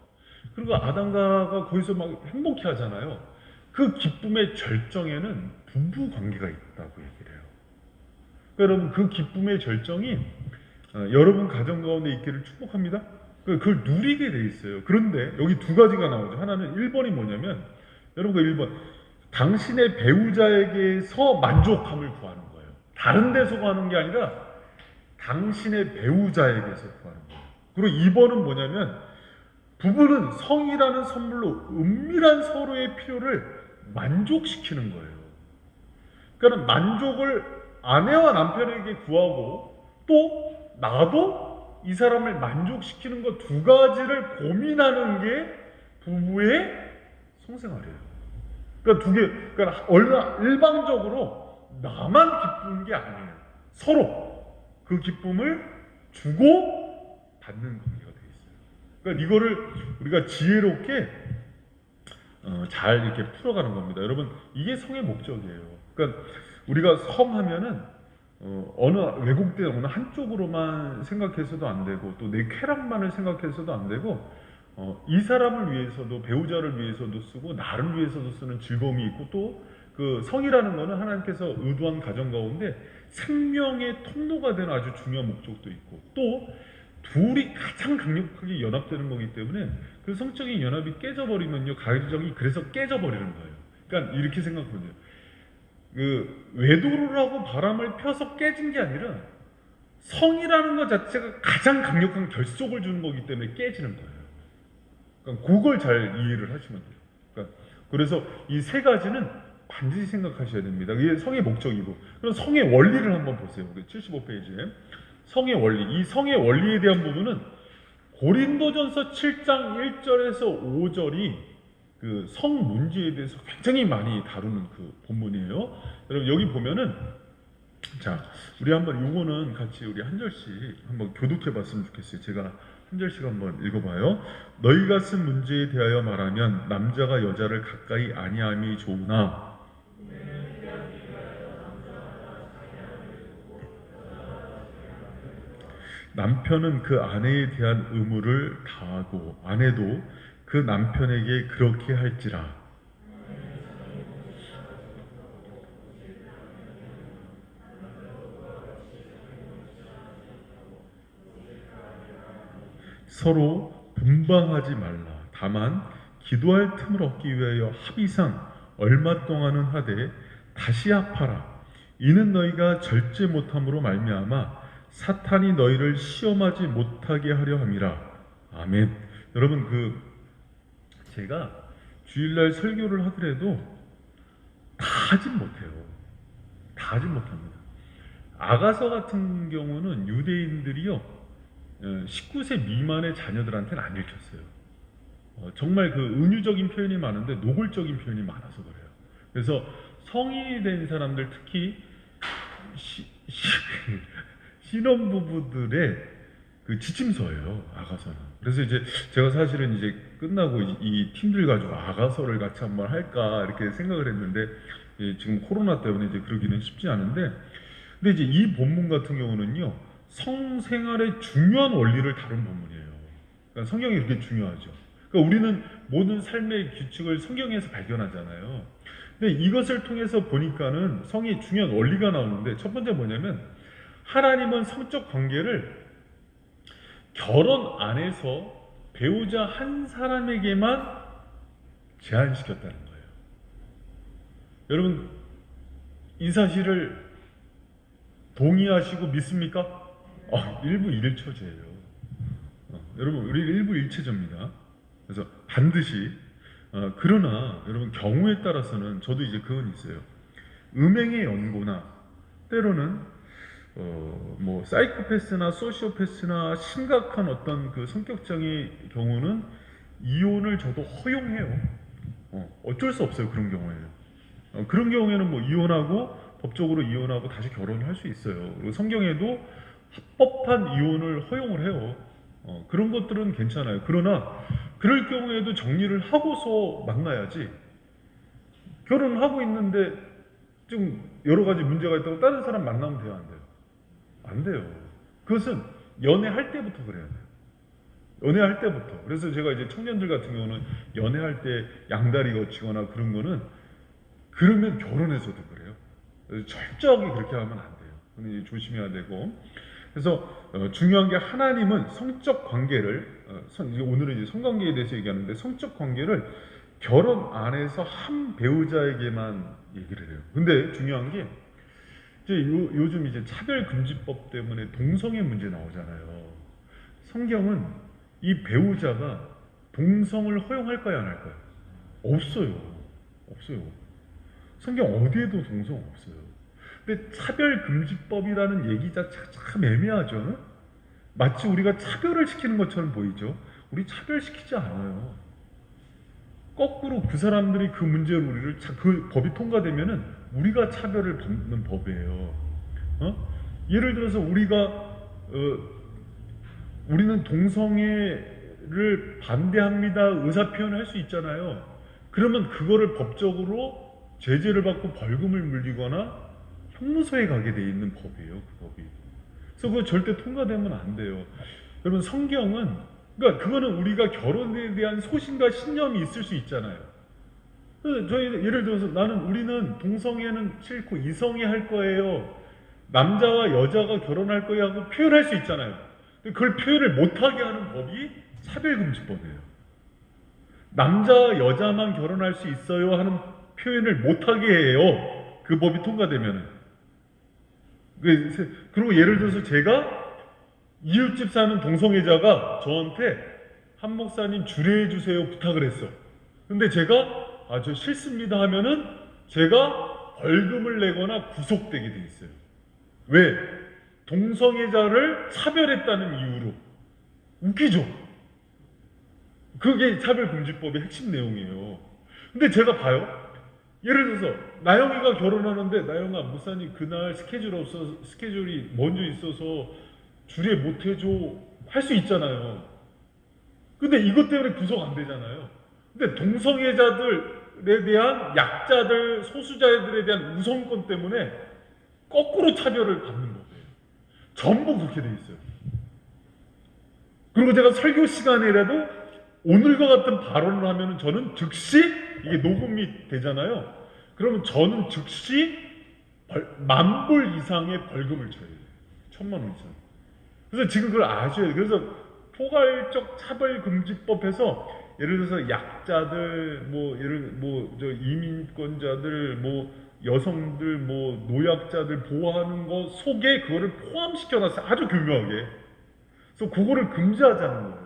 그리고 아담과 하와가 거기서 막 행복해 하잖아요. 그 기쁨의 절정에는 부부 관계가 있다고 얘기를 해요. 그러니까 여러분 그 기쁨의 절정이 여러분 가정 가운데 있기를 축복합니다. 그걸 누리게 돼 있어요. 그런데 여기 두 가지가 나오죠. 하나는 1번이 뭐냐면, 여러분 그 1번, 당신의 배우자에게서 만족함을 구하는 거예요. 다른 데서 구하는 게 아니라 당신의 배우자에게서 구하는 거예요. 그리고 2번은 뭐냐면, 부부는 성이라는 선물로 은밀한 서로의 필요를 만족시키는 거예요. 그러니까 만족을 아내와 남편에게 구하고, 또 나도 이 사람을 만족시키는 것 두 가지를 고민하는 게 부부의 성생활이에요. 그러니까 그러니까 일방적으로 나만 기쁜 게 아니에요. 서로 그 기쁨을 주고 받는 관계가 되어 있어요. 그러니까 이거를 우리가 지혜롭게 잘 이렇게 풀어가는 겁니다. 여러분, 이게 성의 목적이에요. 그러니까 우리가 성 하면은 어느 왜곡된 어느 한쪽으로만 생각해서도 안 되고, 또 내 쾌락만을 생각해서도 안 되고, 이 사람을 위해서도, 배우자를 위해서도 쓰고 나를 위해서도 쓰는 즐거움이 있고, 또 그 성이라는 거는 하나님께서 의도한 가정 가운데 생명의 통로가 되는 아주 중요한 목적도 있고, 또 둘이 가장 강력하게 연합되는 거기 때문에 그 성적인 연합이 깨져버리면요, 가정이 그래서 깨져버리는 거예요. 그러니까 이렇게 생각하면 돼요. 그 외도를 하고 바람을 펴서 깨진 게 아니라 성이라는 것 자체가 가장 강력한 결속을 주는 거기 때문에 깨지는 거예요. 그러니까 그걸 잘 이해를 하시면 돼요. 그러니까 그래서 이 세 가지는 반드시 생각하셔야 됩니다. 이게 성의 목적이고, 그럼 성의 원리를 한번 보세요. 75페이지에 성의 원리, 이 성의 원리에 대한 부분은 고린도전서 7장 1절에서 5절이 그 성 문제에 대해서 굉장히 많이 다루는 그 본문이에요. 여러분 여기 보면은, 자, 우리 한번 요거는 같이 우리 한 절씩 한번 교독해 봤으면 좋겠어요. 제가 한 절씩 한번 읽어봐요. 너희가 쓴 문제에 대하여 말하면 남자가 여자를 가까이 아니함이 좋으나, 남편은 그 아내에 대한 의무를 다하고 아내도 그 남편에게 그렇게 할지라. 서로 분방하지 말라. 다만 기도할 틈을 얻기 위하여 합의상 얼마 동안은 하되 다시 합하라. 이는 너희가 절제 못함으로 말미암아 사탄이 너희를 시험하지 못하게 하려 함이라. 아멘. 여러분, 제가 주일날 설교를 하더라도 다 하진 못해요. 다 하진 못합니다. 아가서 같은 경우는 유대인들이요, 19세 미만의 자녀들한테는 안 읽혔어요. 정말 그 은유적인 표현이 많은데 노골적인 표현이 많아서 그래요. 그래서 성인이 된 사람들, 특히 신혼부부들의 그 지침서예요, 아가서는. 그래서 이제 제가 사실은 이제 끝나고 이 팀들 가지고 아가서를 같이 한번 할까 이렇게 생각을 했는데, 지금 코로나 때문에 이제 그러기는 쉽지 않은데, 근데 이제 이 본문 같은 경우는요, 성생활의 중요한 원리를 다룬 본문이에요. 그러니까 성경이 이렇게 중요하죠. 그러니까 우리는 모든 삶의 규칙을 성경에서 발견하잖아요. 근데 이것을 통해서 보니까는 성의 중요한 원리가 나오는데, 첫 번째 뭐냐면, 하나님은 성적 관계를 결혼 안에서 배우자 한 사람에게만 제한시켰다는 거예요. 여러분, 이 사실을 동의하시고 믿습니까? 일부 일처제예요. 여러분, 우리 일부 일체제입니다. 그래서 반드시, 그러나 여러분, 경우에 따라서는 저도 이제 그건 있어요. 음행의 연고나 때로는 뭐 사이코패스나 소시오패스나 심각한 어떤 그 성격장애의 경우는 이혼을 저도 허용해요. 어쩔 수 없어요, 그런 경우에는. 그런 경우에는 뭐 이혼하고, 법적으로 이혼하고 다시 결혼을 할 수 있어요. 그리고 성경에도 합법한 이혼을 허용을 해요. 그런 것들은 괜찮아요. 그러나 그럴 경우에도 정리를 하고서 만나야지, 결혼을 하고 있는데 좀 여러 가지 문제가 있다고 다른 사람 만나면 돼요, 안 돼요? 안 돼요. 그것은 연애할 때부터 그래야 돼요. 연애할 때부터. 그래서 제가 이제 청년들 같은 경우는 연애할 때 양다리 거치거나 그런 거는, 그러면 결혼해서도 그래요. 그래서 철저하게 그렇게 하면 안 돼요. 조심해야 되고. 그래서 중요한 게 하나님은 성적 관계를 오늘은 이제 성관계에 대해서 얘기하는데 성적 관계를 결혼 안에서 한 배우자에게만 얘기를 해요. 근데 중요한 게 이제 요즘 이제 차별금지법 때문에 동성애 문제 나오잖아요. 성경은 이 배우자가 동성을 허용할까요, 안 할까요? 없어요. 없어요. 성경 어디에도 동성 없어요. 근데 차별금지법이라는 얘기 자체가 참 애매하죠. 마치 우리가 차별을 시키는 것처럼 보이죠. 우리 차별시키지 않아요. 거꾸로 그 사람들이 그 문제로 우리를 그 법이 통과되면은 우리가 차별을 받는 법이에요. 예를 들어서 우리는 동성애를 반대합니다 의사 표현을 할 수 있잖아요. 그러면 그거를 법적으로 제재를 받고 벌금을 물리거나 형무소에 가게 돼 있는 법이에요. 그 법이. 그래서 그거 절대 통과되면 안 돼요. 여러분 성경은 그러니까 그거는 우리가 결혼에 대한 소신과 신념이 있을 수 있잖아요. 저희 예를 들어서 우리는 동성애는 싫고 이성애 할 거예요. 남자와 여자가 결혼할 거예요 하고 표현할 수 있잖아요. 근데 그걸 표현을 못하게 하는 법이 차별금지법이에요. 남자와 여자만 결혼할 수 있어요 하는 표현을 못하게 해요. 그 법이 통과되면은. 그리고 예를 들어서 제가 이웃집 사는 동성애자가 저한테 한 목사님 주례해 주세요 부탁을 했어. 근데 제가 저 싫습니다 하면은 제가 벌금을 내거나 구속되게 돼 있어요. 왜? 동성애자를 차별했다는 이유로. 웃기죠? 그게 차별금지법의 핵심 내용이에요. 근데 제가 봐요. 예를 들어서 나영이가 결혼하는데 나영아 목사님 그날 스케줄이 먼저 있어서 주례 못해줘 할 수 있잖아요. 근데 이것 때문에 구속 안 되잖아요. 근데 동성애자들에 대한 약자들, 소수자들에 대한 우선권 때문에 거꾸로 차별을 받는 거예요. 전부 그렇게 돼 있어요. 그리고 제가 설교 시간이라도 오늘과 같은 발언을 하면 저는 즉시 이게 녹음이 되잖아요. 그러면 저는 즉시 10,000불 이상의 벌금을 쳐야 돼요. 1,000,000원 이상. 그래서 지금 그걸 아셔야 돼요. 그래서 포괄적 차별금지법에서 예를 들어서 약자들, 이민권자들, 여성들, 노약자들 보호하는 거 속에 그거를 포함시켜놨어요. 아주 교묘하게. 그래서 그거를 금지하자는 거예요.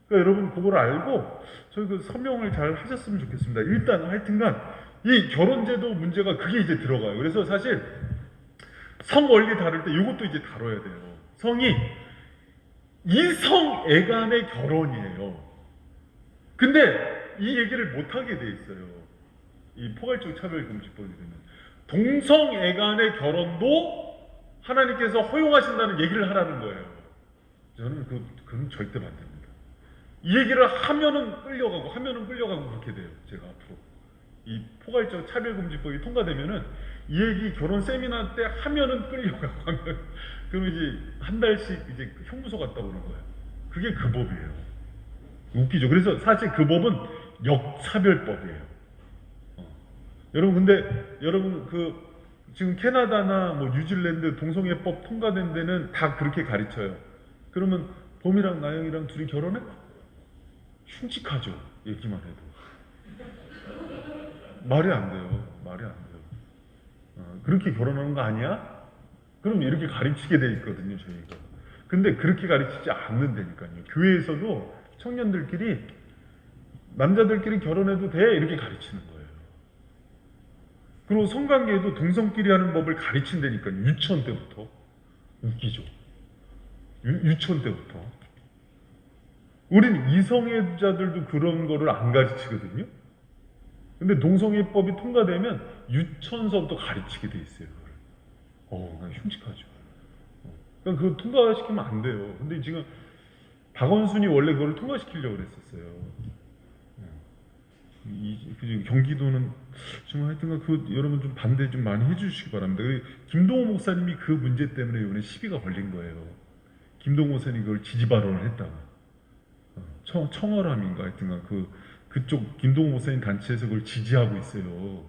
그러니까 여러분 그걸 알고 저희 그 서명을 잘 하셨으면 좋겠습니다. 일단 하여튼간 이 결혼제도 문제가 그게 이제 들어가요. 그래서 사실 성 원리 다룰 때 이것도 이제 다뤄야 돼요. 성이 이성애간의 결혼이에요. 근데 이 얘기를 못하게 돼 있어요. 이 포괄적 차별금지법이 되면 동성애간의 결혼도 하나님께서 허용하신다는 얘기를 하라는 거예요. 저는 그건 절대 반대입니다. 이 얘기를 하면은 끌려가고 그렇게 돼요. 제가 앞으로 이 포괄적 차별금지법이 통과되면은 이 얘기 결혼 세미나 때 하면은 끌려가고 하면 그럼 이제 한 달씩 이제 형무소 갔다 오는 거예요. 그게 그 법이에요. 웃기죠. 그래서 사실 그 법은 역차별법이에요. 여러분 지금 캐나다나 뉴질랜드 동성애법 통과된 데는 다 그렇게 가르쳐요. 그러면 봄이랑 나영이랑 둘이 결혼해? 흉측하죠. 얘기만 해도. 말이 안 돼요. 그렇게 결혼하는 거 아니야? 그럼 이렇게 가르치게 돼 있거든요, 저희가. 근데 그렇게 가르치지 않는다니까요. 교회에서도 청년들끼리 남자들끼리 결혼해도 돼 이렇게 가르치는 거예요. 그리고 성관계에도 동성끼리 하는 법을 가르친다니까요. 유치원 때부터. 웃기죠. 유치원 때부터. 우린 이성애자들도 그런 거를 안 가르치거든요. 근데 동성애법이 통과되면 유치원서부터 가르치게 돼 있어요. 그건 흉측하죠. 그러니까 그거 통과시키면 안 돼요. 근데 지금 박원순이 원래 그걸 통과시키려고 그랬었어요. 경기도는 지금 하여튼간 여러분 좀 반대 좀 많이 해주시기 바랍니다. 김동호 목사님이 그 문제 때문에 이번에 시비가 걸린 거예요. 김동호 목사님이 그걸 지지 발언을 했다가 청어람인가 하여튼간 그쪽 김동호 목사님 단체에서 그걸 지지하고 있어요.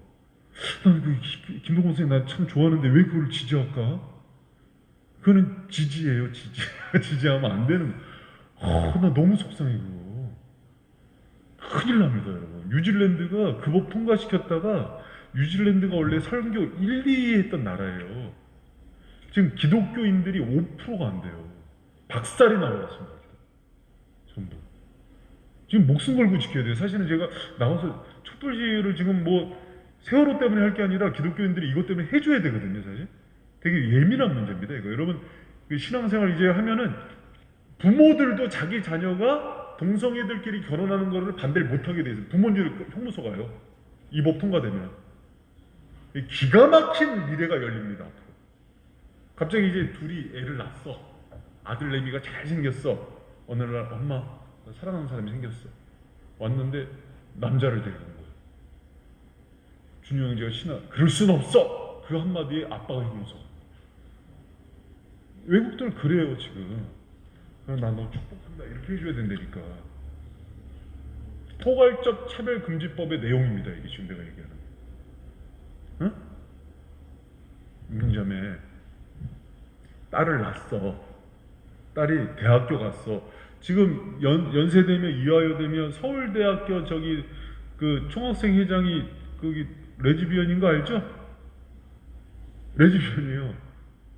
김동호 목사님 나 참 좋아하는데 왜 그걸 지지할까? 그거는 지지예요, 지지. 지지하면 안 되는 거. 나 너무 속상해 그거. 큰일 납니다, 여러분. 뉴질랜드가 그 법 통과시켰다가 뉴질랜드가 원래 선교 1, 2위 했던 나라예요. 지금 기독교인들이 5%가 안 돼요. 박살이 나버렸습니다. 전부. 지금 목숨 걸고 지켜야 돼요. 사실은 제가 나와서 촛불시위를 지금 뭐 세월호 때문에 할 게 아니라 기독교인들이 이것 때문에 해줘야 되거든요, 사실. 되게 예민한 문제입니다, 이거. 여러분, 신앙생활 이제 하면은 부모들도 자기 자녀가 동성애들끼리 결혼하는 거를 반대를 못하게 돼 있어요. 부모님들 형무소 가요. 이 법 통과되면. 기가 막힌 미래가 열립니다, 앞으로. 갑자기 이제 둘이 애를 낳았어. 아들 내미가 잘생겼어. 어느 날 엄마, 사랑하는 사람이 생겼어. 왔는데 남자를 데리고 온 거예요. 준유 형제가 그럴 순 없어! 그 한마디에 아빠가 형무소. 외국들 그래요, 지금. 나 너 축복한다 이렇게 해줘야 된다니까. 포괄적 차별금지법의 내용입니다, 이게 지금 내가 얘기하는. 응? 임금자매 딸을 낳았어. 딸이 대학교 갔어. 지금 연세되면 이화여되면 서울대학교 저기 그 총학생 회장이 거기 레즈비언인 거 알죠? 레즈비언이에요.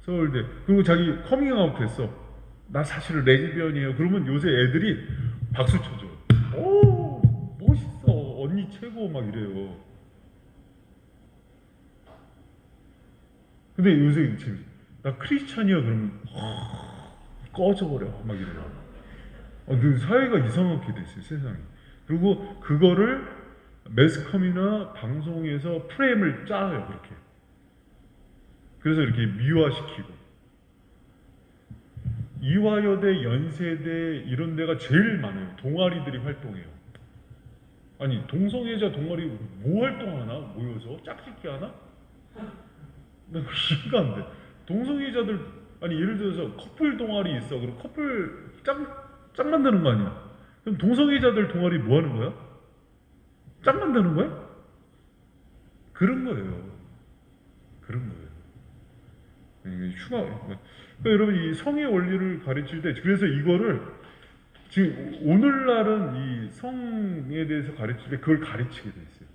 서울대. 그리고 자기 커밍아웃 했어. 나 사실은 레즈비언이에요. 그러면 요새 애들이 박수 쳐줘. 오, 멋있어. 언니 최고 막 이래요. 근데 요새 지금 나 크리스찬이야 그러면 꺼져버려 막 이래요. 그 사회가 이상하게 됐어요, 세상이. 그리고 그거를 매스컴이나 방송에서 프레임을 짜요, 그렇게. 그래서 이렇게 미화시키고. 이화여대, 연세대 이런 데가 제일 많아요. 동아리들이 활동해요. 아니, 동성애자 동아리 뭐 활동하나? 모여서? 짝짓기 하나? 나 이해가 안 돼. 동성애자들, 아니 예를 들어서 커플 동아리 있어. 그럼 커플 짝 만드는 거 아니야? 그럼 동성애자들 동아리 뭐 하는 거야? 짝 만드는 거야? 그런 거예요. 그런 거예요. 그러니까 여러분 이 성의 원리를 가르칠 때 그래서 이거를 지금 오늘날은 이 성에 대해서 가르칠 때 그걸 가르치게 돼 있어요.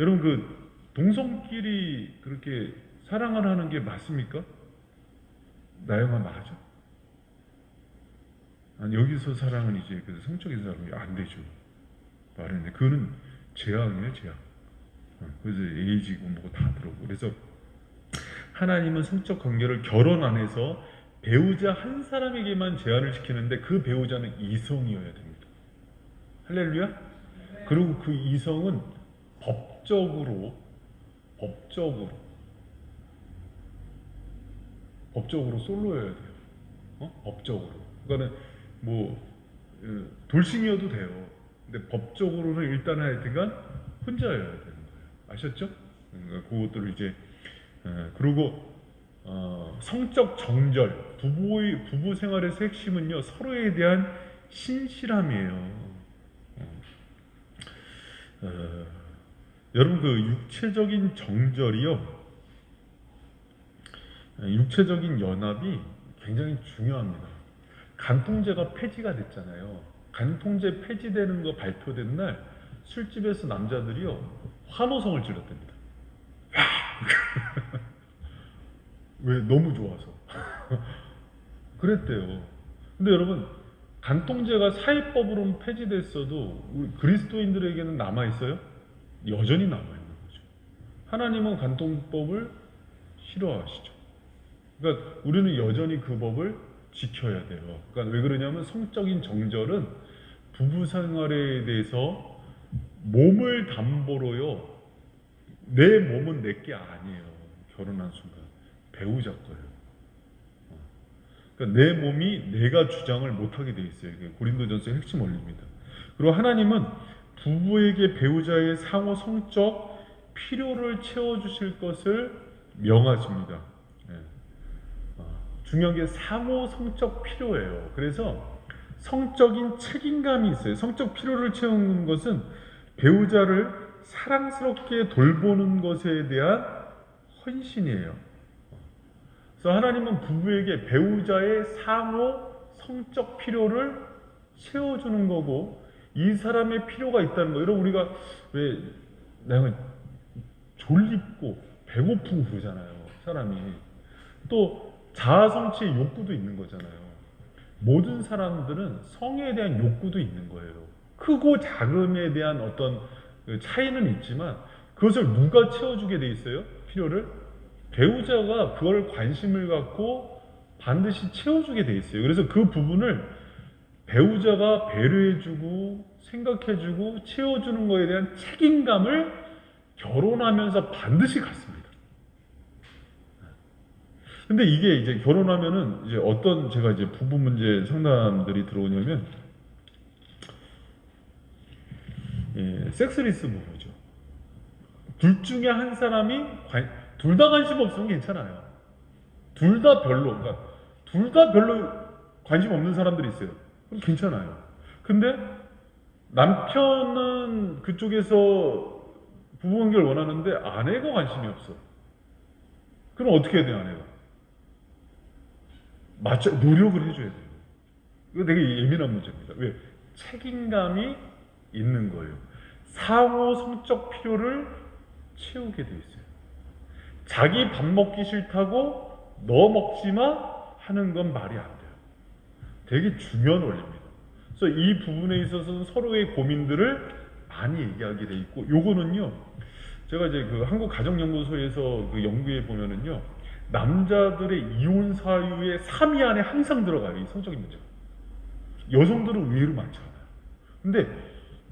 여러분 그 동성끼리 그렇게 사랑을 하는 게 맞습니까? 나영아 맞아? 아니 여기서 사랑은 이제 그 성적인 사랑이 안 되죠. 말했는데 그거는 재앙이에요, 재앙. 그래서 에이지고 뭐고 다 들어오고. 그래서 하나님은 성적 관계를 결혼 안에서 배우자 한 사람에게만 제한을 시키는데 그 배우자는 이성이어야 됩니다. 할렐루야? 그리고 그 이성은 법적으로 솔로여야 돼요. 법적으로. 그러니까는 뭐 돌싱이어도 돼요. 근데 법적으로는 일단 하여튼간 혼자여야 되는 거예요. 아셨죠? 그것들을 이제 그리고 성적 정절, 부부 생활에서 핵심은요 서로에 대한 신실함이에요. 여러분 그 육체적인 정절이요, 육체적인 연합이 굉장히 중요합니다. 간통죄가 폐지가 됐잖아요. 간통죄 폐지되는 거 발표된 날 술집에서 남자들이요 환호성을 질렀답니다. 왜? 너무 좋아서. 그랬대요. 근데 여러분 간통죄가 사회법으로는 폐지됐어도 우리 그리스도인들에게는 남아있어요? 여전히 남아있는 거죠. 하나님은 간통법을 싫어하시죠. 그러니까 우리는 여전히 그 법을 지켜야 돼요. 그러니까 왜 그러냐면 성적인 정절은 부부 생활에 대해서 몸을 담보로요, 내 몸은 내 게 아니에요. 결혼한 순간 배우자 거예요. 그러니까 내 몸이 내가 주장을 못하게 돼 있어요. 이게 고린도전서의 핵심 원리입니다. 그리고 하나님은 부부에게 배우자의 상호 성적 필요를 채워주실 것을 명하십니다. 중요한 게 상호 성적 필요예요. 그래서 성적인 책임감이 있어요. 성적 필요를 채우는 것은 배우자를 사랑스럽게 돌보는 것에 대한 헌신이에요. 그래서 하나님은 부부에게 배우자의 상호 성적 필요를 채워주는 거고, 이 사람의 필요가 있다는 거. 여러분, 우리가 왜 내가 졸립고 배고프고 그러잖아요, 사람이. 또 자아 성취의 욕구도 있는 거잖아요. 모든 사람들은 성에 대한 욕구도 있는 거예요. 크고 작음에 대한 어떤 차이는 있지만 그것을 누가 채워주게 돼 있어요? 필요를? 배우자가 그걸 관심을 갖고 반드시 채워주게 돼 있어요. 그래서 그 부분을 배우자가 배려해주고 생각해주고 채워주는 거에 대한 책임감을 결혼하면서 반드시 갖습니다. 근데 이게 이제 결혼하면은 이제 어떤 제가 이제 부부 문제 상담들이 들어오냐면, 섹스리스 부부죠. 둘 중에 한 사람이 둘 다 관심 없으면 괜찮아요. 둘 다 별로, 그러니까 둘 다 별로 관심 없는 사람들이 있어요. 그럼 괜찮아요. 근데 남편은 그쪽에서 부부관계를 원하는데 아내가 관심이 없어. 그럼 어떻게 해야 돼요, 아내가? 노력을 해줘야 돼요. 이거 되게 예민한 문제입니다. 왜? 책임감이 있는 거예요. 상호 성적 필요를 채우게 돼 있어요. 자기 밥 먹기 싫다고 너 먹지 마 하는 건 말이 안 돼요. 되게 중요한 원리입니다. 그래서 이 부분에 있어서는 서로의 고민들을 많이 얘기하게 돼 있고, 요거는요, 제가 이제 그 한국가정연구소에서 그 연구해 보면은요, 남자들의 이혼 사유의 3위 안에 항상 들어가요, 이 성적인 문제가. 여성들은 의외로 많지 않아요. 근데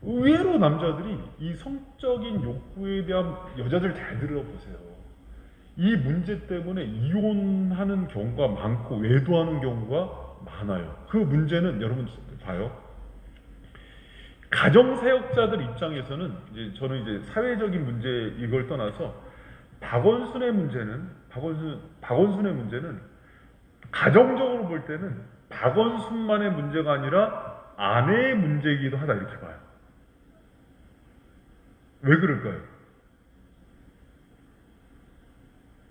의외로 남자들이 이 성적인 욕구에 대한, 여자들 잘 들어보세요. 이 문제 때문에 이혼하는 경우가 많고 외도하는 경우가 많아요. 그 문제는 여러분 봐요. 가정사역자들 입장에서는 이제 저는 이제 사회적인 문제 이걸 떠나서 박원순의 문제는 가정적으로 볼 때는 박원순만의 문제가 아니라 아내의 문제이기도 하다, 이렇게 봐요. 왜 그럴까요?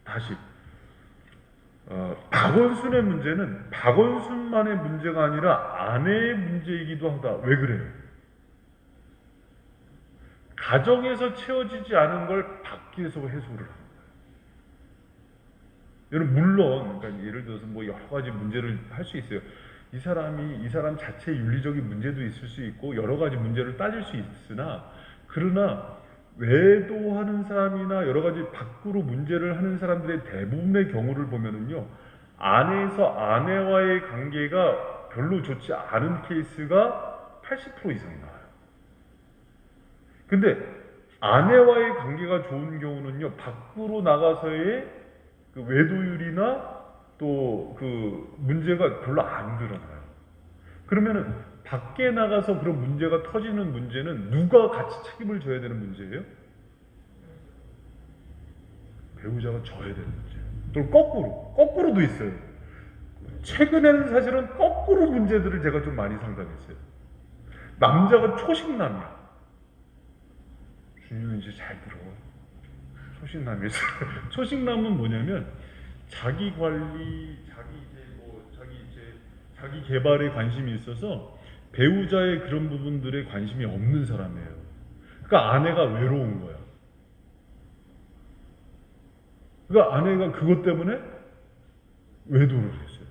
다시 박원순의 문제는 박원순만의 문제가 아니라 아내의 문제이기도 하다. 왜 그래요? 가정에서 채워지지 않은 걸 밖에서 해소를 합니다. 여러분, 물론 그러니까 예를 들어서 뭐 여러 가지 문제를 할 수 있어요. 이 사람 자체의 윤리적인 문제도 있을 수 있고 여러 가지 문제를 따질 수 있으나, 그러나 외도하는 사람이나 여러 가지 밖으로 문제를 하는 사람들의 대부분의 경우를 보면은요, 안에서 아내와의 관계가 별로 좋지 않은 케이스가 80% 이상이 나와요. 근데 아내와의 관계가 좋은 경우는요, 밖으로 나가서의 그 외도율이나 또 그 문제가 별로 안 드러나요. 그러면은 밖에 나가서 그런 문제가 터지는 문제는 누가 같이 책임을 져야 되는 문제예요? 배우자가 져야 되는 문제예요. 또 거꾸로도 있어요. 최근에는 사실은 거꾸로 문제들을 제가 좀 많이 상담했어요. 남자가 초식남이야. 주님은 이제 잘 들어. 초식남이 있어요. 초식남은 뭐냐면 자기 관리, 자기 개발에 관심이 있어서 배우자의 그런 부분들에 관심이 없는 사람이에요. 그러니까 아내가 외로운 거야. 그러니까 아내가 그것 때문에 외도를 했어요.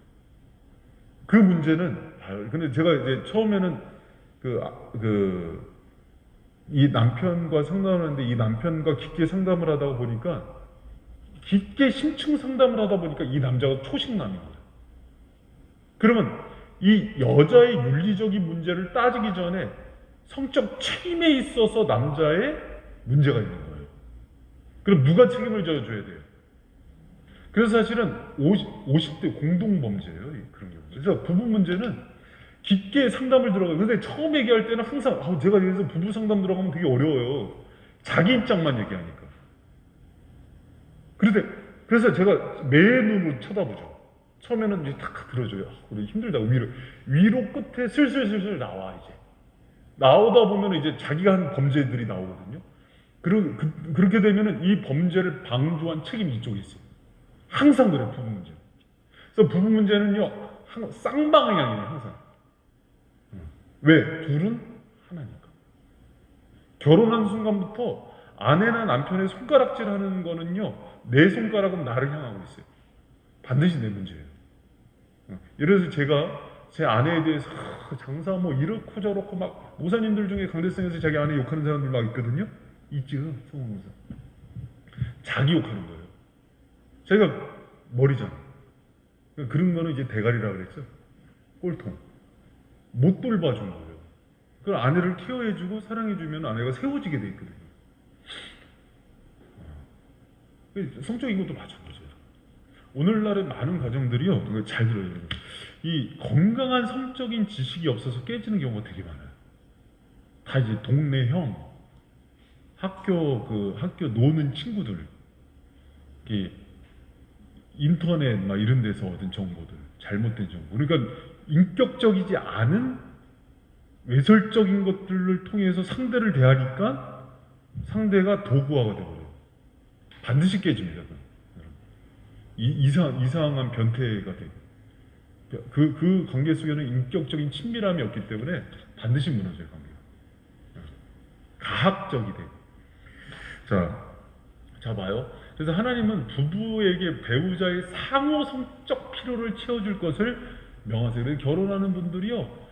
그 문제는 근데 제가 이제 처음에는 이 남편과 상담을 하는데, 이 남편과 깊게 상담을 하다 보니까, 깊게 심층 상담을 하다 보니까 이 남자가 초식남입니다. 그러면 이 여자의 윤리적인 문제를 따지기 전에 성적 책임에 있어서 남자의 문제가 있는 거예요. 그럼 누가 책임을 져줘야 돼요? 그래서 사실은 50대 공동범죄예요, 그런 경우. 그래서 부부 문제는 깊게 상담을 들어가요. 근데 처음 얘기할 때는 항상 제가 여기서 부부 상담 들어가면 되게 어려워요. 자기 입장만 얘기하니까. 그래서 제가 매 눈으로 쳐다보죠. 처음에는 이제 탁 들어줘요. 우리 힘들다고 위로 끝에 슬슬 나와. 이제 나오다 보면 이제 자기가 한 범죄들이 나오거든요. 그렇게 되면은 이 범죄를 방조한 책임이 이쪽에 있어요. 항상 그래, 부부 문제. 그래서 부부 문제는요 쌍방향이에요 항상. 왜? 둘은 하나니까. 결혼한 순간부터 아내나 남편의 손가락질하는 거는요 내 손가락은 나를 향하고 있어요. 반드시 내 문제예요. 예를 들어서 제가 제 아내에 대해서 장사 뭐 이렇고 저렇고 막 모사님들 중에 강대성에서 자기 아내 욕하는 사람들 막 있거든요. 있죠. 성공모사. 자기 욕하는 거예요. 자기가 머리잖아. 그런 거는 이제 대가리라 그랬죠. 꼴통. 못 돌봐준 거예요. 그걸 아내를 케어해주고 사랑해주면 아내가 세워지게 돼 있거든요. 성적인 것도 마찬가지예요. 오늘날의 많은 가정들이요, 이거 잘 들어요, 여러분. 이 건강한 성적인 지식이 없어서 깨지는 경우가 되게 많아요. 다 이제 동네 형, 학교 노는 친구들, 인터넷 막 이런 데서 얻은 정보들, 잘못된 정보. 그러니까 인격적이지 않은 외설적인 것들을 통해서 상대를 대하니까 상대가 도구화가 되어버려요. 반드시 깨집니다. 이상한 변태가 되고 그 관계 속에는 인격적인 친밀함이 없기 때문에 반드시 무너져요. 관계가 가학적이 되고. 자 봐요. 그래서 하나님은 부부에게 배우자의 상호 성적 필요를 채워줄 것을 명하세요. 그래서 결혼하는 분들이요,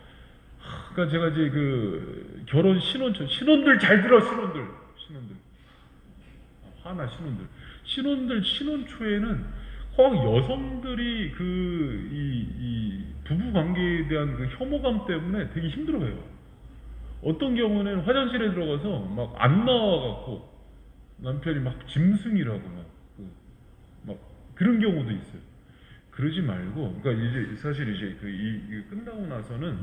그러니까 제가 이제 그 결혼 신혼들 잘 들어. 신혼들 화나. 신혼들 신혼 초에는 여성들이 이 부부 관계에 대한 그 혐오감 때문에 되게 힘들어해요. 어떤 경우는 화장실에 들어가서 막 안 나와갖고 남편이 막 짐승이라고 막 그런 경우도 있어요. 그러지 말고, 그러니까 이제 사실 이제 이 끝나고 나서는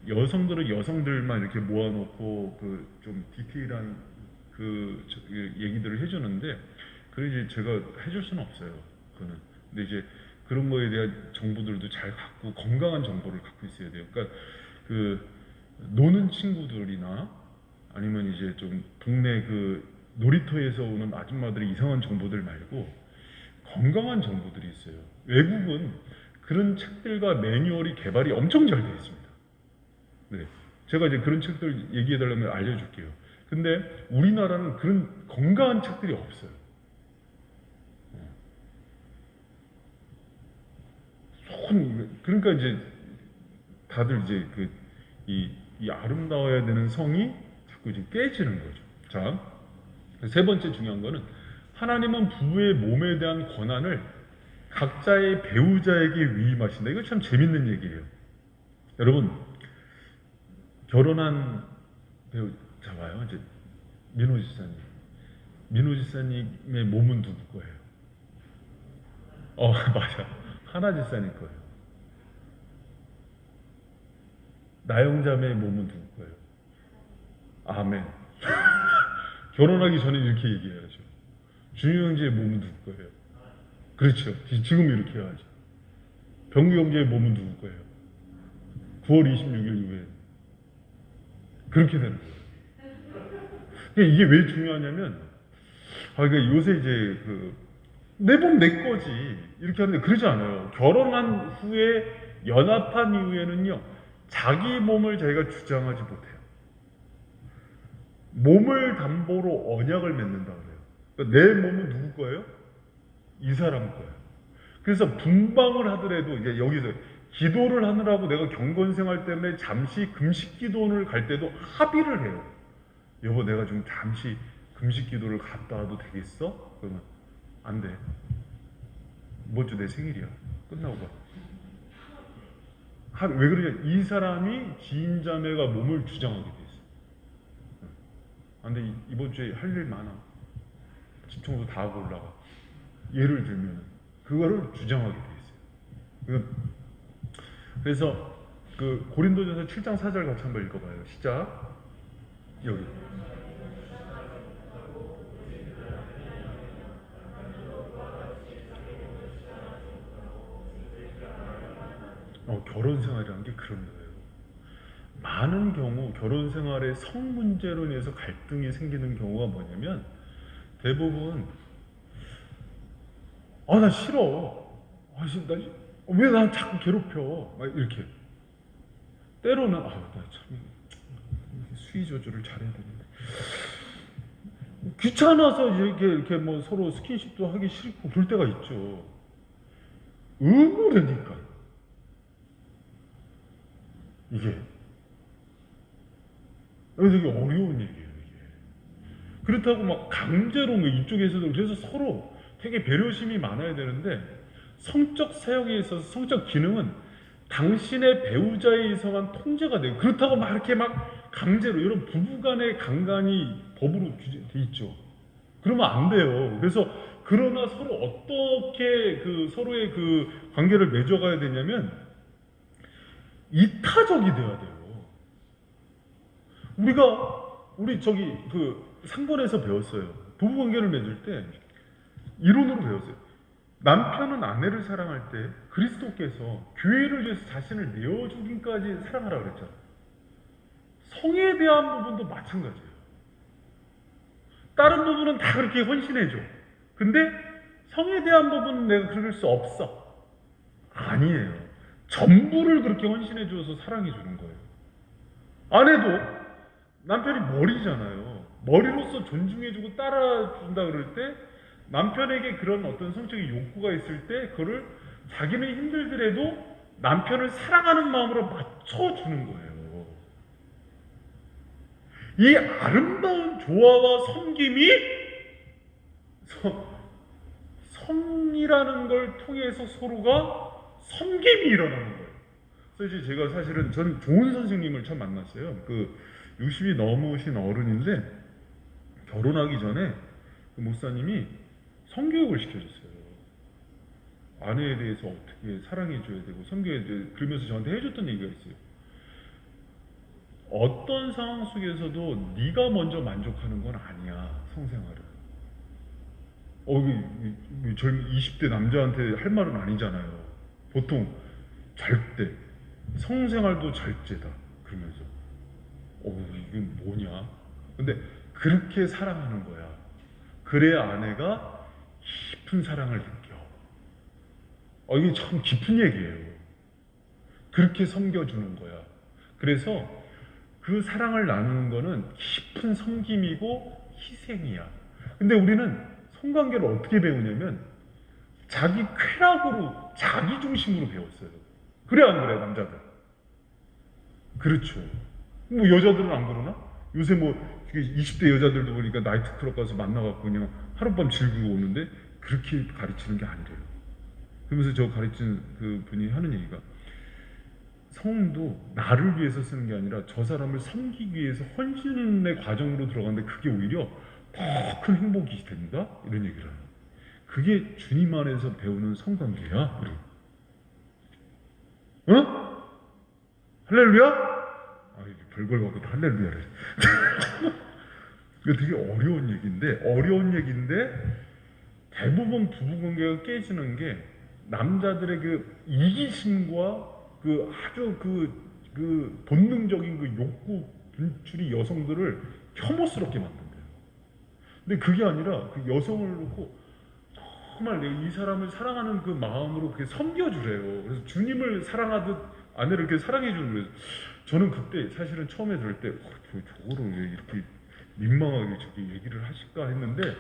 여성들은 여성들만 이렇게 모아놓고 그 좀 디테일한 얘기들을 해주는데, 그래 이제 제가 해줄 수는 없어요. 그거는. 근데 이제 그런 거에 대한 정보들도 잘 갖고 건강한 정보를 갖고 있어야 돼요. 그러니까 그 노는 친구들이나 아니면 이제 좀 동네 그 놀이터에서 오는 아줌마들의 이상한 정보들 말고 건강한 정보들이 있어요. 외국은 그런 책들과 매뉴얼이 개발이 엄청 잘 되어 있습니다. 네, 제가 이제 그런 책들 얘기해달라면 알려줄게요. 근데 우리나라는 그런 건강한 책들이 없어요. 그러니까 이제 다들 이제 이 아름다워야 되는 성이 자꾸 이제 깨지는 거죠. 자, 세 번째 중요한 거는 하나님은 부부의 몸에 대한 권한을 각자의 배우자에게 위임하신다. 이거 참 재밌는 얘기예요. 여러분, 결혼한 배우자 봐요. 이제 민호 지사님의 몸은 누구 거예요? 맞아. 하나 지사님 거예요. 나영자매의 몸은 누구 거예요? 아멘. 결혼하기 전에 이렇게 얘기해야죠. 준유 형제의 몸은 누구 거예요? 그렇죠. 지금 이렇게 해야죠. 병규 형제의 몸은 누구 거예요? 9월 26일 이후에. 그렇게 되는 거예요. 이게 왜 중요하냐면, 그러니까 요새 이제 내 몸 내 거지 이렇게 하는데 그러지 않아요. 결혼한 후에 연합한 이후에는요, 자기 몸을 자기가 주장하지 못해요. 몸을 담보로 언약을 맺는다 그래요. 그러니까 내 몸은 누구 거예요? 이 사람 거예요. 그래서 분방을 하더라도 이제 여기서 기도를 하느라고 내가 경건생활 때문에 잠시 금식 기도를 갈 때도 합의를 해요. 여보, 내가 좀 잠시 금식 기도를 갔다 와도 되겠어? 그러면 안 돼. 뭐죠? 내 생일이야. 끝나고 가. 왜 그러냐? 이 사람이 지인자매가 몸을 주장하게 돼 있어. 근데 이번 주에 할 일 많아. 집 청소 다 하고 올라가. 예를 들면 그거를 주장하게 돼 있어요. 그래서 그 고린도전서 7장 4절 같이 한번 읽어봐요. 시작. 여기. 결혼 생활이라는 게 그런 거예요. 많은 경우 결혼 생활의 성 문제로 인해서 갈등이 생기는 경우가 뭐냐면 대부분 나 싫어. 나 왜 난 자꾸 괴롭혀? 막 이렇게. 때로는 나 참 수위 조절을 잘해야 되는데 귀찮아서 이렇게 뭐 서로 스킨십도 하기 싫고 그럴 때가 있죠. 의무라니까 이게 되게 어려운 얘기예요. 이게 그렇다고 막 강제로 뭐 이쪽에서도 그래서 서로 되게 배려심이 많아야 되는데 성적 사역에 있어서 성적 기능은 당신의 배우자에 의해서만 통제가 돼요. 그렇다고 막 이렇게 막 강제로 이런 부부간의 강간이 법으로 규제돼 있죠. 그러면 안 돼요. 그래서 그러나 서로 어떻게 그 서로의 그 관계를 맺어가야 되냐면 이타적이 돼야 돼요. 우리 저기 그 상본에서 배웠어요. 부부 관계를 맺을 때 이론으로 배웠어요. 남편은 아내를 사랑할 때 그리스도께서 교회를 위해서 자신을 내어주기까지 사랑하라 그랬잖아요. 성에 대한 부분도 마찬가지예요. 다른 부분은 다 그렇게 헌신해줘. 근데 성에 대한 부분은 내가 그럴 수 없어. 아니에요. 전부를 그렇게 헌신해줘서 사랑해주는 거예요. 아내도 남편이 머리잖아요. 머리로서 존중해주고 따라준다 그럴 때 남편에게 그런 어떤 성적인 욕구가 있을 때 그거를 자기는 힘들더라도 남편을 사랑하는 마음으로 맞춰주는 거예요. 이 아름다운 조화와 섬김이 성이라는 걸 통해서 서로가 섬김이 일어나는 거예요. 그래서 제가 사실은 전 좋은 선생님을 참 만났어요. 그 60이 넘으신 어른인데 결혼하기 전에 그 목사님이 성교육을 시켜줬어요. 아내에 대해서 어떻게 사랑해줘야 되고 성교해야 되고 그러면서 저한테 해줬던 얘기가 있어요. 어떤 상황 속에서도 네가 먼저 만족하는 건 아니야. 성생활은. 젊은 20대 남자한테 할 말은 아니잖아요. 보통 절대 성생활도 절제다. 그러면서 이건 뭐냐? 근데 그렇게 사랑하는 거야. 그래야 아내가 깊은 사랑을 느껴. 이게 참 깊은 얘기예요. 그렇게 섬겨주는 거야. 그래서 그 사랑을 나누는 거는 깊은 섬김이고 희생이야. 근데 우리는 성관계를 어떻게 배우냐면 자기 쾌락으로, 자기 중심으로 배웠어요. 그래 안 그래 남자들? 그렇죠. 뭐 여자들은 안 그러나? 요새 뭐 20대 여자들도 보니까 나이트클럽 가서 만나갖고 그냥 하룻밤 즐기고 오는데 그렇게 가르치는 게 아니래요. 그러면서 저 가르치는 그 분이 하는 얘기가 성도 나를 위해서 쓰는 게 아니라 저 사람을 섬기기 위해서 헌신의 과정으로 들어가는데 그게 오히려 더 큰 행복이 된다? 이런 얘기를 해요. 그게 주님 안에서 배우는 성관계야. 어? 할렐루야? 별걸 갖고도 할렐루야를. 이거 되게 어려운 얘기인데 대부분 부부관계가 깨지는 게 남자들의 그 이기심과 그 아주 그 본능적인 그 욕구 분출이 여성들을 혐오스럽게 만든대요. 근데 그게 아니라 그 여성을 놓고 정말 내가 이 사람을 사랑하는 그 마음으로 그렇게 섬겨주래요. 그래서 주님을 사랑하듯 아내를 이렇게 사랑해주는 거예요. 저는 그때 사실은 처음에 들을 때 저거를 왜 이렇게 민망하게 저기 얘기를 하실까 했는데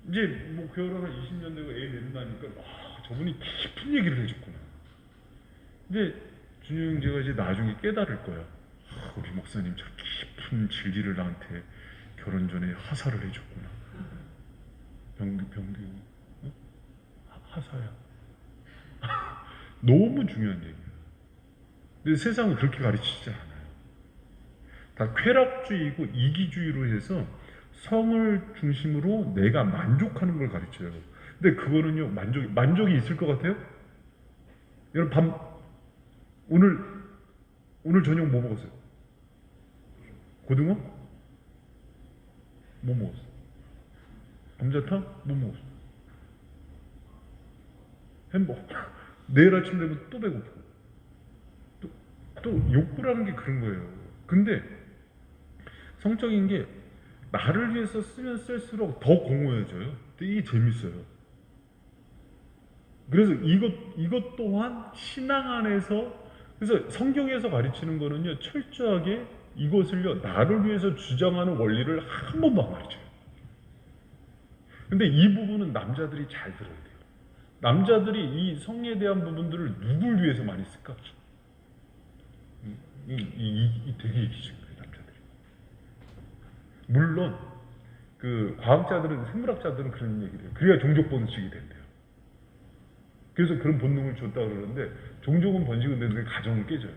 이제 뭐 결혼 한 20년 되고 애 낳는다니까 저분이 깊은 얘기를 해줬구나. 근데 준영 형제가 이제 나중에 깨달을 거야. 우리 목사님 저 깊은 진리를 나한테 결혼 전에 하사를 해줬구나. 병규 어? 하사야. 너무 중요한 얘기야. 근데 세상은 그렇게 가르치지 않아요. 다 쾌락주의고 이기주의로 해서 성을 중심으로 내가 만족하는 걸 가르쳐요. 근데 그거는요 만족이 있을 것 같아요? 여러분 오늘 저녁 뭐 먹었어요? 고등어? 뭐 먹었어? 감자탕? 뭐 먹었어? 햄버거. 내일 아침 되면 또 배고프고 또 욕구라는 게 그런 거예요. 근데 성적인 게 나를 위해서 쓰면 쓸수록 더 공허해져요. 근데 이게 재밌어요. 그래서 이것 또한 신앙 안에서, 그래서 성경에서 가르치는 거는요, 철저하게 이것을요, 나를 위해서 주장하는 원리를 한 번도 안 가르쳐요. 근데 이 부분은 남자들이 잘 들어야 돼요. 남자들이 이 성에 대한 부분들을 누굴 위해서 많이 쓸까? 되게 이기적인 거예요, 남자들이. 물론 그 과학자들은, 생물학자들은 그런 얘기를 해요. 그래야 종족 번식이 된대요. 그래서 그런 본능을 줬다 그러는데, 종족은 번식은 되는데 가정은 깨져요.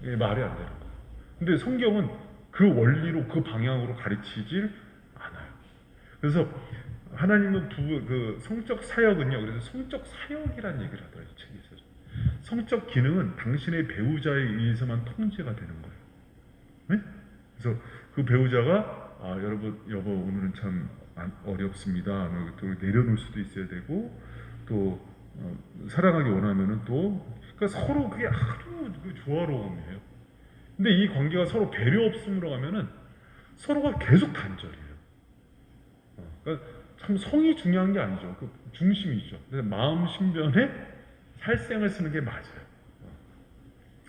이게 말이 안 되는 거예요. 근데 성경은 그 원리로, 그 방향으로 가르치질 않아요. 그래서 하나님은 그 성적 사역은요, 그래서 성적 사역이라는 얘기를 하더라고요, 이 책에서. 성적 기능은 당신의 배우자에 의해서만 통제가 되는 거예요. 네? 그래서 그 배우자가, 여러분, 여보, 오늘은 참 어렵습니다. 또 내려놓을 수도 있어야 되고, 또 사랑하기 원하면은 또, 그러니까 서로 그게 아주 그 조화로움이에요. 근데 이 관계가 서로 배려 없음으로 가면은 서로가 계속 단절이에요. 그러니까 참 성이 중요한 게 아니죠. 그 중심이죠. 마음 신변에 살생을 쓰는 게 맞아요.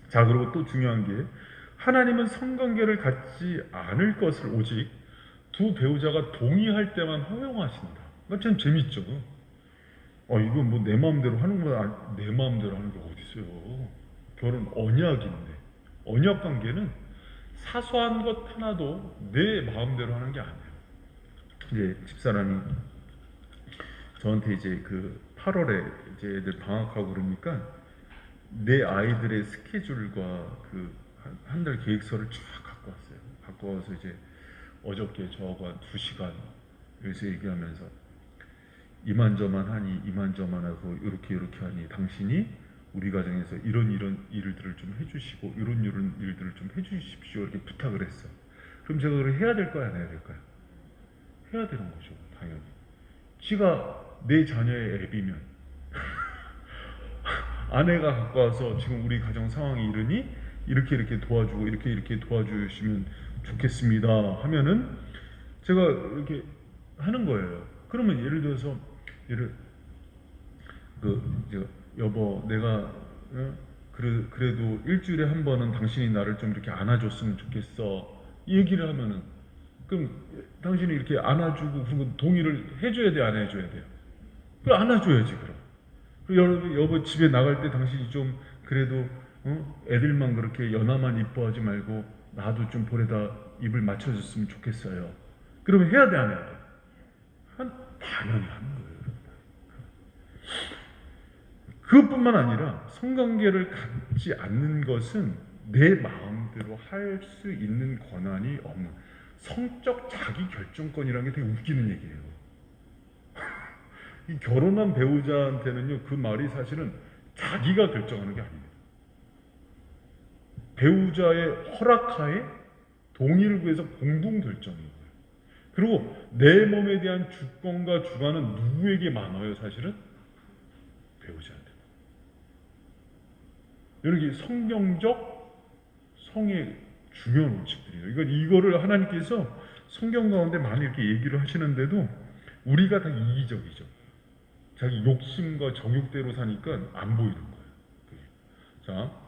자, 그리고 또 중요한 게, 하나님은 성관계를 갖지 않을 것을 오직 두 배우자가 동의할 때만 허용하신다. 그러니까 참 재밌죠. 이건 뭐 내 마음대로 하는 거야. 내 마음대로 하는 게 어디 있어요. 결혼 언약인데. 언약 관계는 사소한 것 하나도 내 마음대로 하는 게 아니에요. 이제 집사람이 저한테 이제 그 8월에 이제 애들 방학하고 그러니까 내 아이들의 스케줄과 그 한 달 계획서를 쫙 갖고 왔어요. 갖고 와서 이제 어저께 저하고 한 2시간 여기서 얘기하면서, 이만저만 하니, 이만저만 하고, 이렇게 하니, 당신이 우리 가정에서 이런 일들을 좀 해주시고, 이런 일들을 좀 해주십시오, 이렇게 부탁을 했어. 그럼 제가 그걸 해야 될까요, 안 해야 될까요? 해야 되는 거죠, 당연히. 지가 내 자녀의 앱이면 아내가 갖고 와서 지금 우리 가정 상황이 이러니 이렇게 도와주고, 이렇게 도와주시면 좋겠습니다 하면은 제가 이렇게 하는 거예요. 그러면 예를 들어서, 여보, 내가 그래도 일주일에 한 번은 당신이 나를 좀 이렇게 안아줬으면 좋겠어, 이 얘기를 하면은, 그럼 당신이 이렇게 안아주고 그런 동의를 해줘야 돼, 안 해줘야 돼요? 그럼 안아줘야지. 그럼 여보, 집에 나갈 때 당신이 좀 그래도 애들만 그렇게 연하만 이뻐하지 말고 나도 좀 볼에다 입을 맞춰줬으면 좋겠어요. 그러면 해야 돼, 안 해야 돼? 당연히 하는 거예요. 그것뿐만 아니라 성관계를 갖지 않는 것은 내 마음대로 할 수 있는 권한이 없는, 성적 자기 결정권이라는 게 되게 웃기는 얘기예요. 이 결혼한 배우자한테는요, 그 말이 사실은 자기가 결정하는 게 아닙니다. 배우자의 허락하에 동의를 구해서 공동 결정이에요. 그리고 내 몸에 대한 주권과 주관은 누구에게 많아요, 사실은? 배우자한테. 이렇게 성경적 성의 중요한 원칙들이에요. 이거를 하나님께서 성경 가운데 많이 이렇게 얘기를 하시는데도 우리가 다 이기적이죠. 자기 욕심과 정욕대로 사니까 안 보이는 거예요.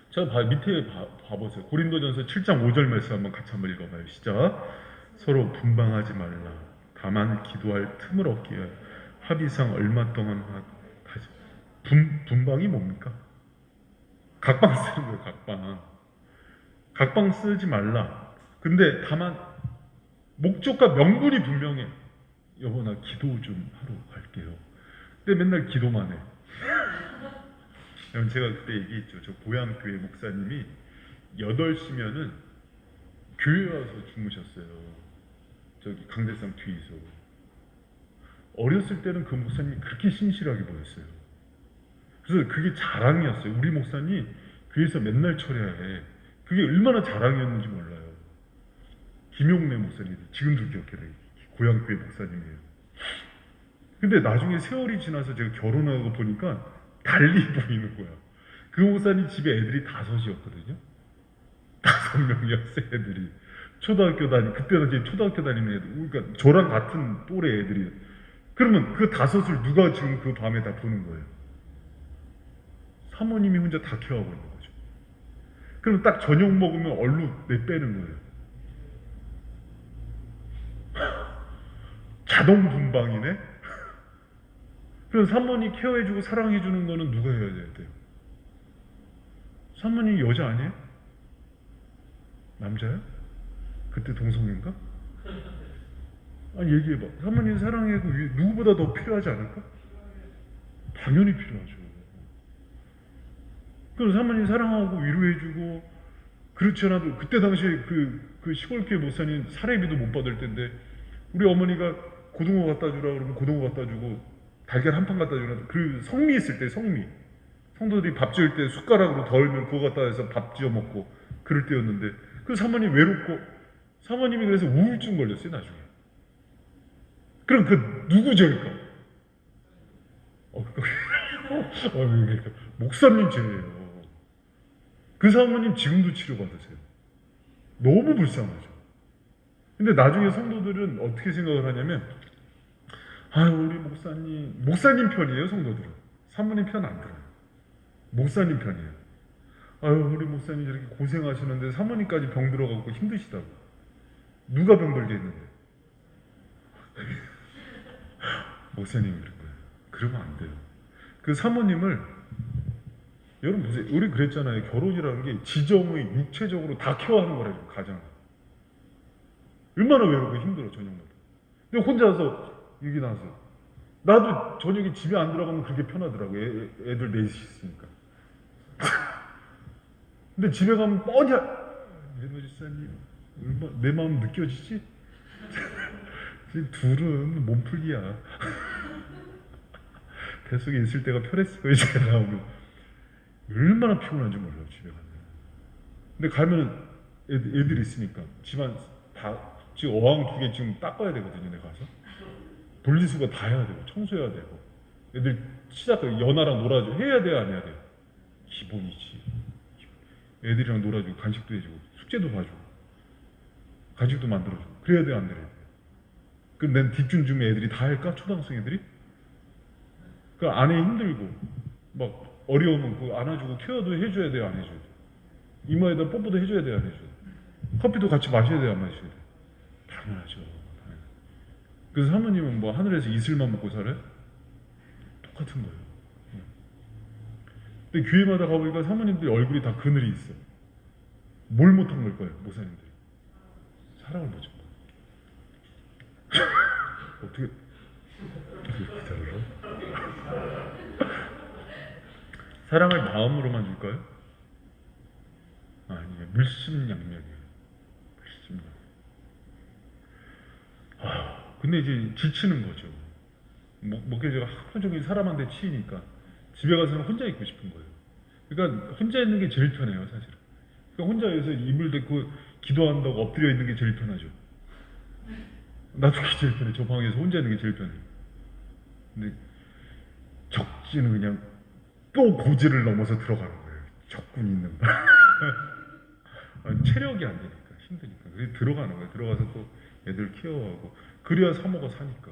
자, 밑에 봐보세요. 고린도전서 7장 5절 말씀 한번 읽어봐요. 시작. 서로 분방하지 말라. 다만 기도할 틈을 얻기 위하여 합의상 얼마 동안 다시. 분방이 뭡니까? 각방 쓰는 거예요. 각방 쓰지 말라. 근데 다만 목적과 명분이 분명해. 여보, 나 기도 좀 하러 갈게요. 근데 맨날 기도만 해. 제가 그때 얘기했죠. 저 고향 교회 목사님이 8시면은 교회 와서 주무셨어요. 저기 강대상 뒤에서. 어렸을 때는 그 목사님이 그렇게 신실하게 보였어요. 그래서 그게 자랑이었어요. 우리 목사님 교회에서 맨날 철야해. 그게 얼마나 자랑이었는지 몰라요. 김용래 목사님, 지금도 기억해요. 고향 교회 목사님이에요. 근데 나중에 세월이 지나서 제가 결혼하고 보니까 달리 보이는 거야. 그 목사님 집에 애들이 5이었거든요. 5명이었어요, 애들이. 그때 당시에 초등학교 다니는 애들. 그러니까 저랑 같은 또래 애들이 그러면 그 다섯을 누가 지금 그 밤에 다 보는 거예요? 사모님이 혼자 다 케어하고 있는 거죠. 그럼 딱 저녁 먹으면 얼른 내빼는 거예요. 자동 분방이네? 그럼 사모님 케어해주고 사랑해주는 거는 누가 해야 돼요? 사모님 여자 아니에요? 남자야? 그때 동성인가? 아니 얘기해봐. 사모님 사랑해고 누구보다 더 필요하지 않을까? 당연히 필요하죠. 그럼 사모님 사랑하고 위로해주고 그렇지 않아도 그때 당시에 그 시골교회 목사님 사례비도 못 받을 텐데 우리 어머니가 고등어 갖다 주라 그러면 고등어 갖다 주고 달걀 한 판 갖다 주라 그 성미 있을 때 성미 성도들이 밥 지을 때 숟가락으로 덜면 그거 갖다 해서 밥 지어 먹고 그럴 때였는데 그 사모님 외롭고 사모님이 그래서 우울증 걸렸어요 나중에. 그럼 그 누구 죄일까? 그러니까 목사님 죄예요. 그 사모님 지금도 치료받으세요. 너무 불쌍하죠. 근데 나중에 성도들은 어떻게 생각을 하냐면 우리 목사님 편이에요 성도들은. 사모님 편 안 들어요. 목사님 편이에요. 우리 목사님 저렇게 고생하시는데 사모님까지 병 들어가고 힘드시다고. 누가 병 들게 했는데? 목사님이 그런 거예요. 그러면 안 돼요. 그 사모님을 여러분 보세요. 우리 그랬잖아요. 결혼이라는 게 지정의 육체적으로 다 케어하는 거라고 가정. 얼마나 외롭고 힘들어 저녁마다. 근데 혼자서 여기 나와서 나도 저녁에 집에 안 들어가면 그렇게 편하더라고. 애들 넷이 있으니까. 근데 집에 가면 뻔히 레노 지사님 내 마음 느껴지지? 둘은 몸풀기야. 뱃속에 있을 때가 편했어요. 제가 나오면 얼마나 피곤한지 몰라요 집에 가면. 근데 가면 애들이 있으니까 집안 다 지금 어항 2개 지금 닦아야 되거든요. 내가 가서 분리수거 다 해야 되고 청소해야 되고 애들 연하랑 놀아주고 해야 돼요 안 해야 돼요? 기본이지. 애들이랑 놀아주고 간식도 해주고 숙제도 봐주고 간식도 만들어주고 그래야 돼요 안 그래야 돼요? 그럼 난 뒷준 주면 애들이 다 할까? 초등학생 애들이? 그 안에 힘들고 막 어려우면 그 안아주고 케어도 해줘야 돼요 안 해줘야 돼요? 이마에다 뽀뽀도 해줘야 돼요 안 해줘야 돼요? 커피도 같이 마셔야 돼요 안 마셔야 돼요? 당연하죠. 그래서 사모님은 뭐 하늘에서 이슬만 먹고 살아요? 똑같은 거예요. 근데 교회마다 가보니까 사모님들이 얼굴이 다 그늘이 있어. 뭘 못한 걸까요 목사님들이? 사랑을 못 준 거야. 어떻게 이렇게 달라? 사랑을 마음으로만 줄까요? 아니에요. 물심양면이에요. 물심양. 근데 이제 지치는 거죠. 목회자가 하루 종일 사람한테 치이니까 집에 가서는 혼자 있고 싶은 거예요. 그러니까 혼자 있는 게 제일 편해요, 사실은. 그러니까 혼자서 이불 덮고 기도한다고 엎드려 있는 게 제일 편하죠. 나도 그게 제일 편해. 저 방에서 혼자 있는 게 제일 편해. 근데 적지는 그냥 또 고지를 넘어서 들어가는 거예요. 적군이 있는 거. 체력이 안 되니까 힘드니까 그래서 들어가는 거예요. 들어가서 또 애들 케어하고 그래야 사모가 사니까.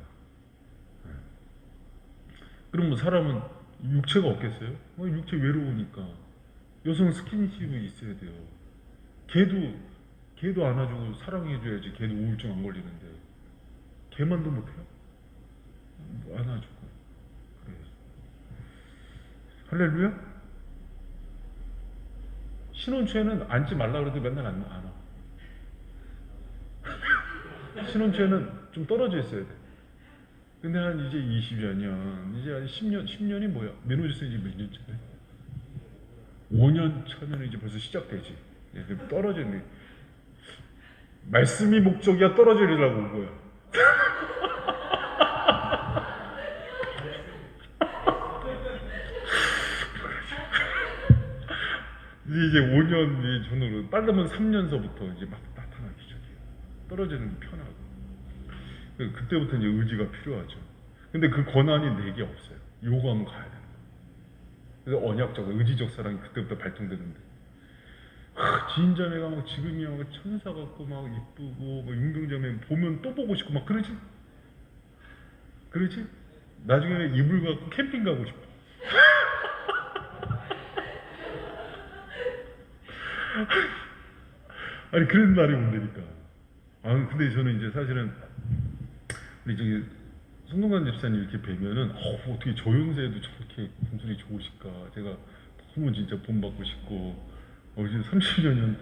그럼 뭐 사람은 육체가 없겠어요? 육체 외로우니까 여성 스킨십이 있어야 돼요. 걔도 안아주고 사랑해줘야지. 걔도 우울증 안 걸리는데 걔만도 못해요? 안아주고 그래. 할렐루야? 신혼초에는 앉지 말라 그래도 맨날 안 와. 신혼초에는 좀 떨어져 있어야 돼. 근데 한 이제 20여 년, 이제 한 10년이 뭐야? 메노지스 이제 몇 년째네? 5년 차면 이제 벌써 시작되지. 떨어져 있는. 말씀이 목적이야, 떨어지려고 온 거야. 이제 5년 전으로, 빠르면 3년서부터 이제 막 나타나기 시작해요. 떨어지는 게 편하고. 그때부터 이제 의지가 필요하죠. 근데 그 권한이 내게 없어요. 요구하면 가야 되는 거예요. 그래서 언약적, 의지적 사랑이 그때부터 발동되는데. 지인자매가 막 지금이야 막 천사 같고 막 이쁘고 막 윤경자매 보면 또 보고 싶고 막 그러지. 그렇지? 나중에는 이불 갖고 캠핑 가고 싶어. 아니 그런 날이 온다니까. 아 근데 저는 이제 사실은 우리 저기 손동관 집사님 이렇게 뵈면은 어떻게 저 연세에도 저렇게 금술이 좋으실까. 제가 너무 진짜 본받고 싶고 이제 30여 년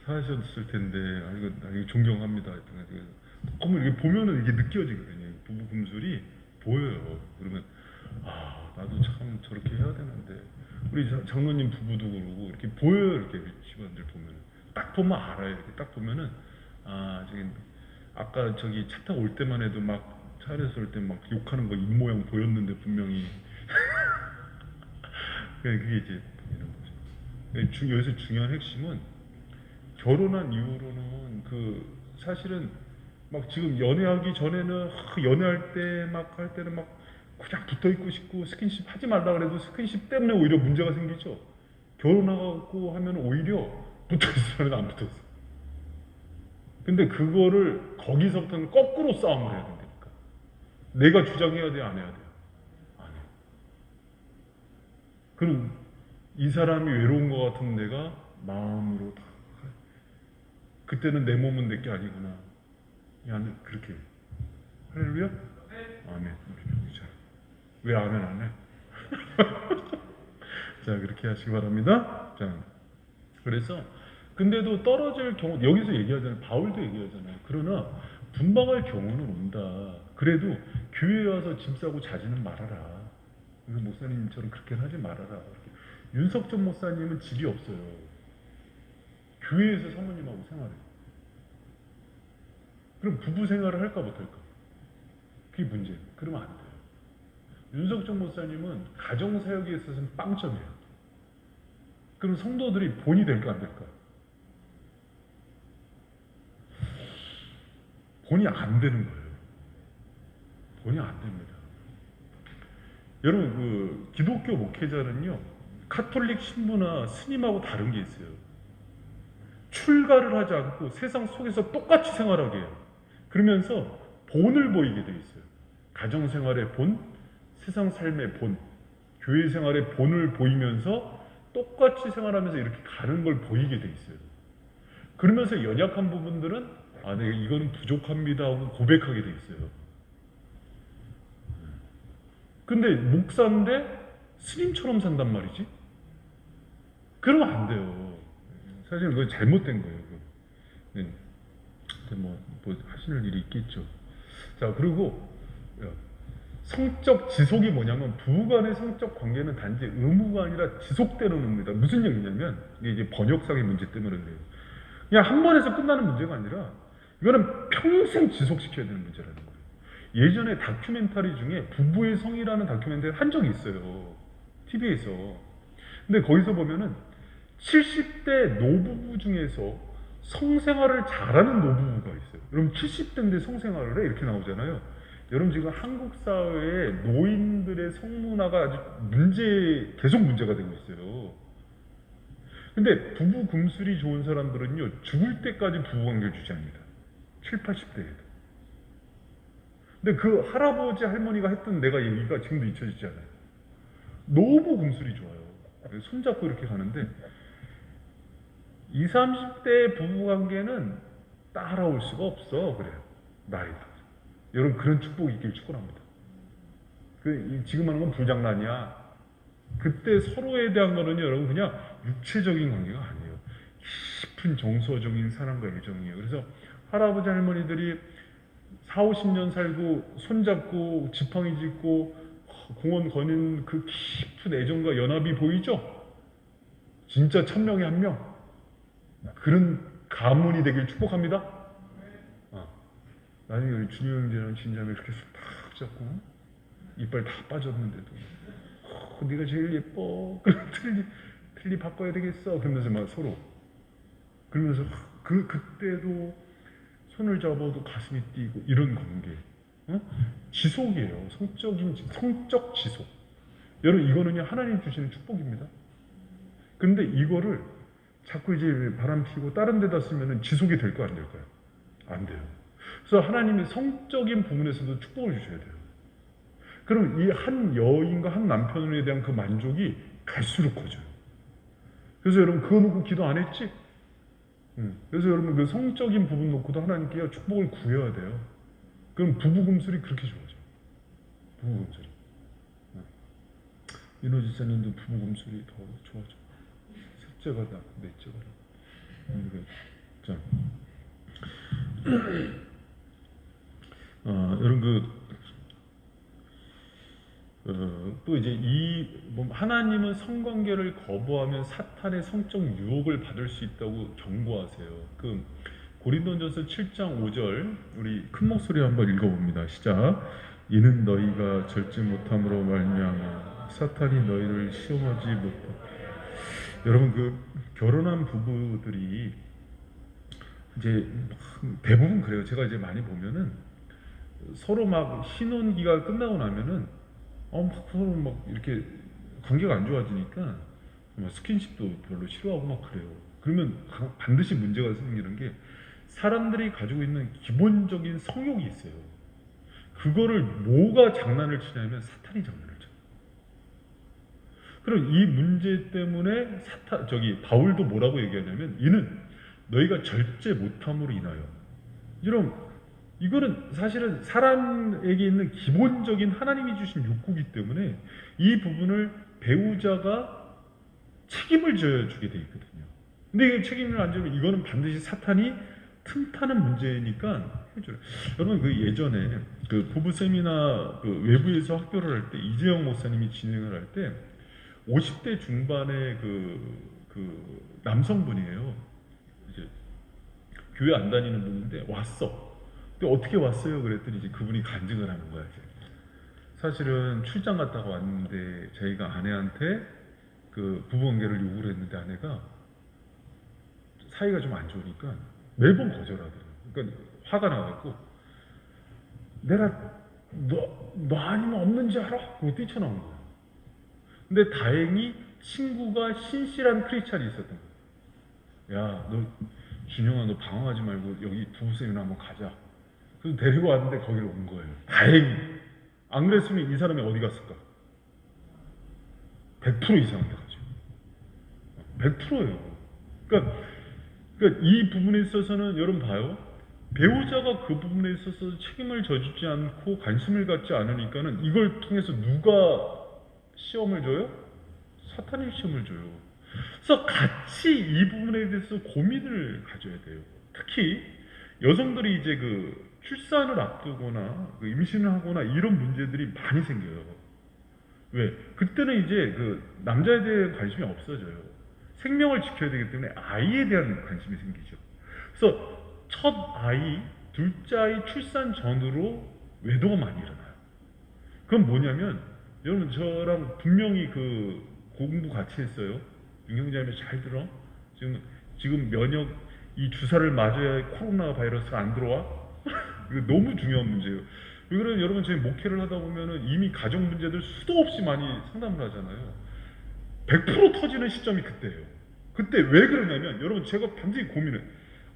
사셨을 텐데 이거 존경합니다. 그래서 너무 이렇게 보면은 이게 느껴지거든요. 부부 금술이 보여요. 그러면 나도 참 저렇게 해야 되는데 우리 장로님 부부도 그러고 이렇게 보여요. 이렇게 집안들 보면은 딱 보면 알아요. 이렇게 딱 보면은 지금 아까 저기 차 타고 올 때만 해도 막 차 안에서 올 때 막 욕하는 거 입모양 보였는데 분명히 그게 이제 이런 거죠. 여기서 중요한 핵심은 결혼한 이후로는 사실은 막 지금 연애하기 전에는 연애할 때 막 할 때는 막 그냥 붙어 있고 싶고 스킨십 하지 말라 그래도 스킨십 때문에 오히려 문제가 생기죠. 결혼하고 하면 오히려 붙어 있으면 안 붙어 있어. 근데 그거를 거기서부터는 거꾸로 싸움을 해야 된다니까. 내가 주장해야 돼, 안 해야 돼요? 안 해. 그럼 이 사람이 외로운 것 같은 내가 마음으로 다 그때는 내 몸은 내게 아니구나. 야, 그렇게 할렐루야? 아멘. 왜 아멘 안 해? 자, 그렇게 하시기 바랍니다. 자, 그래서 근데도 떨어질 경우 여기서 얘기하잖아요. 바울도 얘기하잖아요. 그러나 분방할 경우는 온다. 그래도 교회에 와서 짐 싸고 자지는 말아라. 이거 목사님처럼 그렇게 하지 말아라. 윤석준 목사님은 집이 없어요. 교회에서 사모님하고 생활해요. 그럼 부부 생활을 할까 못할까? 그게 문제예요. 그러면 안 돼요. 윤석준 목사님은 가정사역에 있어서는 빵점이에요. 그럼 성도들이 본이 될까 안 될까? 본이 안 되는 거예요. 본이 안 됩니다. 여러분 기독교 목회자는요 카톨릭 신부나 스님하고 다른 게 있어요. 출가를 하지 않고 세상 속에서 똑같이 생활하게 해요. 그러면서 본을 보이게 돼 있어요. 가정생활의 본, 세상 삶의 본, 교회 생활의 본을 보이면서 똑같이 생활하면서 이렇게 가는 걸 보이게 돼 있어요. 그러면서 연약한 부분들은 내가 이거는 부족합니다 하고 고백하게 돼 있어요. 근데 목사인데 스님처럼 산단 말이지? 그러면 안 돼요. 사실 그거 잘못된 거예요. 네. 뭐 하시는 일이 있겠죠. 자, 그리고 성적 지속이 뭐냐면 부부간의 성적 관계는 단지 의무가 아니라 지속되는 의무입니다. 무슨 얘기냐면 이게 번역상의 문제 때문에 그래요. 그냥 한 번에서 끝나는 문제가 아니라 이거는 평생 지속시켜야 되는 문제라는 거예요. 예전에 다큐멘터리 중에 부부의 성이라는 다큐멘터리 한 적이 있어요. TV에서. 근데 거기서 보면은 70대 노부부 중에서 성생활을 잘하는 노부부가 있어요. 여러분 70대인데 성생활을 해? 이렇게 나오잖아요. 여러분 지금 한국 사회에 노인들의 성문화가 아주 계속 문제가 되고 있어요. 근데 부부 금술이 좋은 사람들은요 죽을 때까지 부부관계를 유지합니다. 7, 80대에도. 근데 그 할아버지 할머니가 했던 내가 얘기가 지금도 잊혀지지 않아요. 너무 금술이 좋아요. 손잡고 이렇게 가는데 20, 30대 부부관계는 따라올 수가 없어. 그래요. 나이도. 여러분 그런 축복이 있길 축원합니다. 지금 하는 건 불장난이야. 그때 서로에 대한 거는 여러분 그냥 육체적인 관계가 아니에요. 깊은 정서적인 사랑과 애정이에요. 그래서 할아버지 할머니들이 4, 50년 살고 손잡고 지팡이 짚고 공원 거는 그 깊은 애정과 연합이 보이죠? 진짜 1000명에 1명. 그런 가문이 되길 축복합니다. 나중에 우리 준유 형제랑 진자매 이렇게 탁 잡고 이빨 다 빠졌는데도 네가 제일 예뻐. 그럼 틀리 바꿔야 되겠어. 그러면서 막 서로 그러면서 그때도 손을 잡아도 가슴이 뛰고 이런 관계. 지속이에요. 성적 지속. 여러분 이거는요 하나님 주시는 축복입니다. 근데 이거를 자꾸 이제 바람 피고 다른 데다 쓰면은 지속이 될까요 안 될까요? 안 돼요. 그래서 하나님이 성적인 부분에서도 축복을 주셔야 돼요. 그럼 이 한 여인과 한 남편에 대한 그 만족이 갈수록 커져요. 그래서 여러분 그거 놓고 기도 안 했지? 그래서 여러분 그 성적인 부분 놓고도 하나님께 축복을 구해야 돼요. 그럼 부부 금술이 그렇게 좋아져. 부부 금술이. 민호 지사님도 부부 금술이 더 좋아져. 셋째가 나, 넷째가 나. 자, 여러분 또 이제 하나님은 성관계를 거부하면 사탄의 성적 유혹을 받을 수 있다고 경고하세요. 그 고린도전서 7장 5절 우리 큰 목소리로 한번 읽어봅니다. 시작. 이는 너희가 절제 못함으로 말미암아 사탄이 너희를 시험하지 못하. 여러분 그 결혼한 부부들이 이제 대부분 그래요. 제가 이제 많이 보면은 서로 막 신혼기가 끝나고 나면은 막 서로 막 이렇게 관계가 안 좋아지니까 막 스킨십도 별로 싫어하고 막 그래요. 그러면 반드시 문제가 생기는 게 사람들이 가지고 있는 기본적인 성욕이 있어요. 그거를 뭐가 장난을 치냐면 사탄이 장난을 쳐. 그럼 이 문제 때문에 바울도 뭐라고 얘기하냐면 이는 너희가 절제 못함으로 인하여. 이거는 사실은 사람에게 있는 기본적인 하나님이 주신 욕구이기 때문에 이 부분을 배우자가 책임을 져야 주게 돼 있거든요. 근데 이 책임을 안 지면 이거는 반드시 사탄이 틈타는 문제니까 해줘요. 여러분 그 예전에 그 부부 세미나 그 외부에서 학교를 할 때 이재영 목사님이 진행을 할 때 50대 중반의 그 남성분이에요. 이제 교회 안 다니는 분인데 왔어. 근데 어떻게 왔어요? 그랬더니 이제 그분이 간증을 하는 거야. 이제. 사실은 출장 갔다가 왔는데 자기가 아내한테 그 부부관계를 요구를 했는데 아내가 사이가 좀 안 좋으니까 매번 거절하더라고요. 그러니까 화가 나갖고 내가 너 아니면 없는지 알아? 그거 뛰쳐나온 거야. 근데 다행히 친구가 신실한 크리스찬이 있었던 거야. 야, 너 준영아 너 방황하지 말고 여기 부부세미나 한번 가자. 그래서 데리고 왔는데 거기로 온 거예요. 다행히. 안 그랬으면 이 사람이 어디 갔을까? 100% 이상한데 가죠. 100%예요. 그러니까 이 부분에 있어서는 여러분 봐요. 배우자가 그 부분에 있어서 책임을 져주지 않고 관심을 갖지 않으니까는 이걸 통해서 누가 시험을 줘요? 사탄이 시험을 줘요. 그래서 같이 이 부분에 대해서 고민을 가져야 돼요. 특히 여성들이 이제 그 출산을 앞두거나 그 임신을 하거나 이런 문제들이 많이 생겨요. 왜? 그때는 이제 그 남자에 대한 관심이 없어져요. 생명을 지켜야 되기 때문에 아이에 대한 관심이 생기죠. 그래서 첫 아이, 둘째 아이 출산 전으로 외도가 많이 일어나요. 그건 뭐냐면 여러분 저랑 분명히 그 공부 같이 했어요. 윤경자님 잘 들어. 지금 면역 이 주사를 맞아야 코로나 바이러스가 안 들어와. 이거 너무 중요한 문제예요. 왜 그러면 여러분 저희 목회를 하다 보면은 이미 가정 문제들 수도 없이 많이 상담을 하잖아요. 100% 터지는 시점이 그때예요. 그때 왜 그러냐면 여러분 제가 반드시 고민을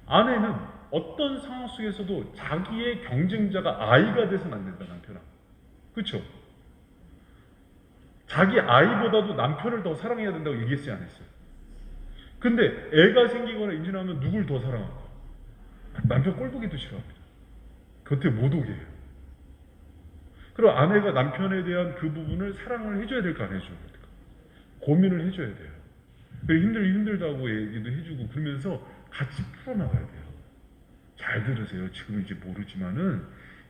아내는 어떤 상황 속에서도 자기의 경쟁자가 아이가 돼서는 안 된다. 남편아. 그렇죠? 자기 아이보다도 남편을 더 사랑해야 된다고 얘기했어요, 안 했어요? 근데 애가 생기거나 임신하면 누굴 더 사랑할까? 남편 꼴보기도 싫어합니다. 곁에 못 오게 해요. 그럼 아내가 남편에 대한 그 부분을 사랑을 해줘야 될까 안 해줘야 될까? 고민을 해줘야 돼요. 힘들다고 얘기도 해주고 그러면서 같이 풀어나가야 돼요. 잘 들으세요. 지금 이제 모르지만은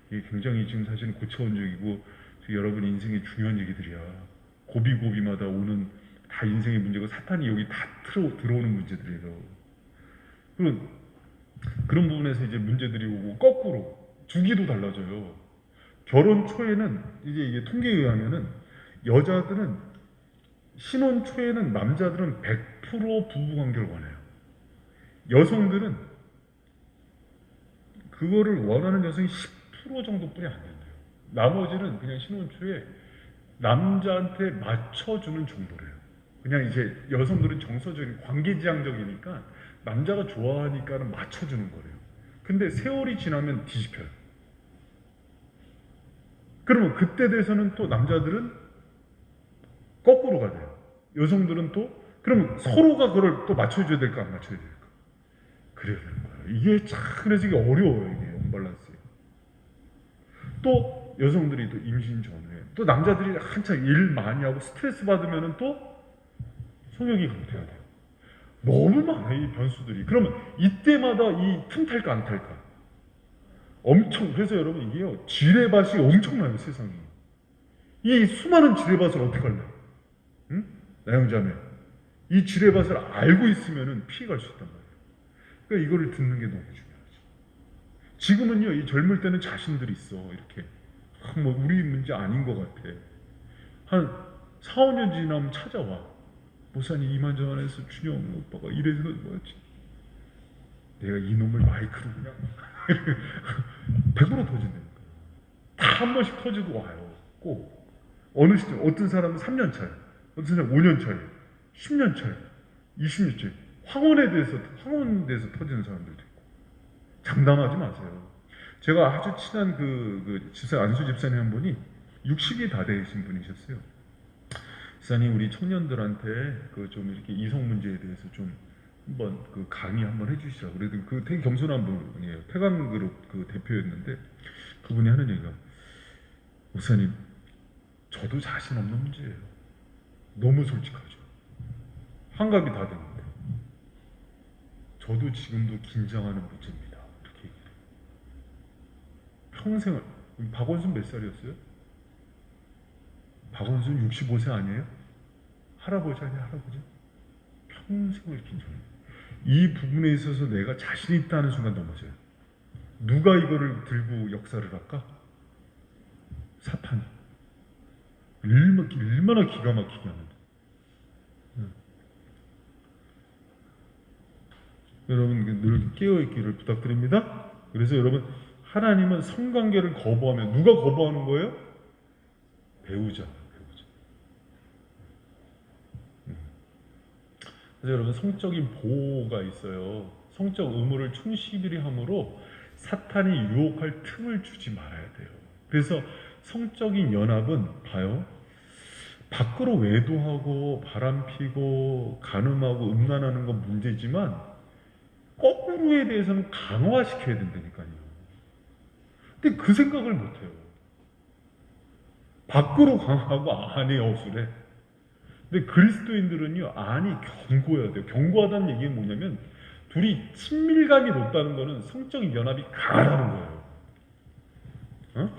이게 굉장히 지금 사실은 고차원적이고 여러분 인생의 중요한 얘기들이야. 고비고비마다 오는 다 인생의 문제고 사탄이 여기 다 들어오는 문제들이에요. 그런 부분에서 이제 문제들이 오고 거꾸로 주기도 달라져요. 결혼 초에는 이게 통계에 의하면은 여자들은 신혼 초에는 남자들은 100% 부부관계를 원해요. 여성들은 그거를 원하는 여성이 10% 정도뿐이 안 된대요. 나머지는 그냥 신혼 초에 남자한테 맞춰주는 정도래요. 그냥 이제 여성들은 정서적인 관계지향적이니까 남자가 좋아하니까는 맞춰주는 거래요. 근데 세월이 지나면 뒤집혀요. 그러면 그때 돼서는 또 남자들은 거꾸로가 돼요. 여성들은 또 그러면 서로가 그걸 또 맞춰줘야 될까 안 맞춰야 될까? 그래야 되는 거예요. 이게 참 그래서 이게 어려워요. 이게 언밸런스. 또 여성들이 또 임신 전에 또 남자들이 한참 일 많이 하고 스트레스 받으면은 또 성욕이 강퇴가 돼요. 너무 많아요, 이 변수들이. 그러면 이때마다 이 틈 탈까 안 탈까? 엄청, 그래서 여러분 이게요, 지뢰밭이 엄청나요, 세상에. 이 수많은 지뢰밭을 어떻게 할래? 응? 나영자매. 이 지뢰밭을 알고 있으면은 피해갈 수 있단 말이에요. 그러니까 이거를 듣는 게 너무 중요하죠. 지금은요, 이 젊을 때는 자신들이 있어, 이렇게. 뭐, 우리 문제 아닌 것 같아. 한 4, 5년 지나면 찾아와. 목사님 이만저만해서 준영 오빠가 이래서 뭐였지? 내가 이놈을 마이크로 그냥 100% 터진다니까. 다 한 번씩 터지고 와요. 꼭. 어느 시점, 어떤 사람은 3년 차에, 어떤 사람은 5년 차에, 10년 차에, 20년 차에. 황혼에 대해서 터지는 사람들도 있고. 장담하지 마세요. 제가 아주 친한 집사, 안수 집사님 한 분이 60이 다 되신 분이셨어요. 집사님, 우리 청년들한테 좀 이렇게 이성 문제에 대해서 좀 한번 강의 한번 해주시라고. 그래도 되게 겸손한 분이에요. 태광그룹 대표였는데 그분이 하는 얘기가, 목사님, 저도 자신 없는 문제예요. 너무 솔직하죠. 환갑이 다 됐는데 저도 지금도 긴장하는 문제입니다. 이렇게 얘기해요. 평생을. 박원순 몇 살이었어요? 박원순 65세 아니에요? 할아버지 아니야, 할아버지? 평생을 긴장해요. 이 부분에 있어서 내가 자신 있다는 순간 넘어져요. 누가 이거를 들고 역사를 할까? 사탄이. 얼마나 기가 막히게 하는데. 여러분 늘 깨어있기를 부탁드립니다. 그래서 여러분, 하나님은 성관계를 거부하면 누가 거부하는 거예요? 배우자. 그래서 여러분, 성적인 보호가 있어요. 성적 의무를 충실히 함으로 사탄이 유혹할 틈을 주지 말아야 돼요. 그래서 성적인 연합은 봐요. 밖으로 외도하고 바람피고 간음하고 음란하는 건 문제지만 거꾸로에 대해서는 강화시켜야 된다니까요. 근데 그 생각을 못해요. 밖으로 강하고 안에 어수래. 근데 그리스도인들은요, 안이 견고해야 돼요. 견고하다는 얘기는 뭐냐면 둘이 친밀감이 높다는 거는 성적인 연합이 강하다는 거예요. 어?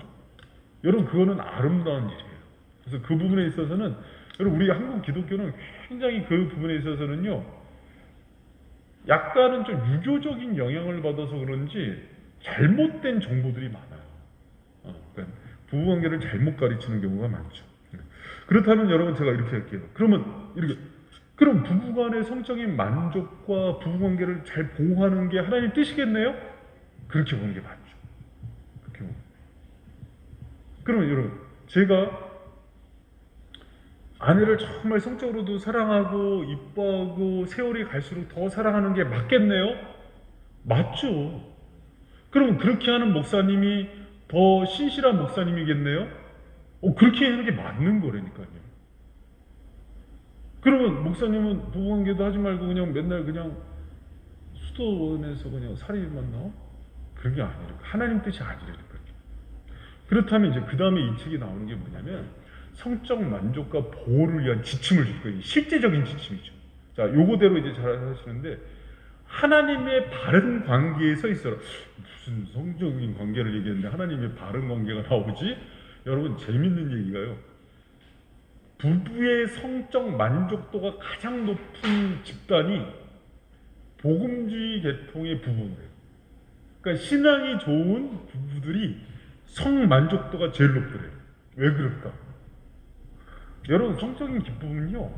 여러분, 그거는 아름다운 일이에요. 그래서 그 부분에 있어서는 여러분, 우리 한국 기독교는 굉장히 그 부분에 있어서는요, 약간은 좀 유교적인 영향을 받아서 그런지 잘못된 정보들이 많아요. 그러니까 부부관계를 잘못 가르치는 경우가 많죠. 그렇다면 여러분, 제가 이렇게 할게요. 그럼 부부간의 성적인 만족과 부부관계를 잘 보호하는 게 하나님 뜻이겠네요? 그렇게 보는 게 맞죠. 그렇게 보는. 그러면 여러분, 제가 아내를 정말 성적으로도 사랑하고 이뻐하고 세월이 갈수록 더 사랑하는 게 맞겠네요? 맞죠. 그럼 그렇게 하는 목사님이 더 신실한 목사님이겠네요? 그렇게 하는 게 맞는 거라니까요. 그러면 목사님은 부부관계도 하지 말고 그냥 맨날 그냥 수도원에서 그냥 살이만 나와? 그런 게 아니라 하나님 뜻이 아니라니까요. 그렇다면 이제 그 다음에 이 책이 나오는 게 뭐냐면 성적 만족과 보호를 위한 지침을 줄 거예요. 실제적인 지침이죠. 자, 요거대로 이제 잘 하시는데, 하나님의 바른 관계에 서 있어라. 무슨 성적인 관계를 얘기했는데 하나님의 바른 관계가 나오지? 여러분, 재밌는 얘기가요. 부부의 성적 만족도가 가장 높은 집단이 복음주의 계통의 부부인데요. 그러니까 신앙이 좋은 부부들이 성 만족도가 제일 높더래요. 왜 그럴까? 여러분, 성적인 기쁨은요,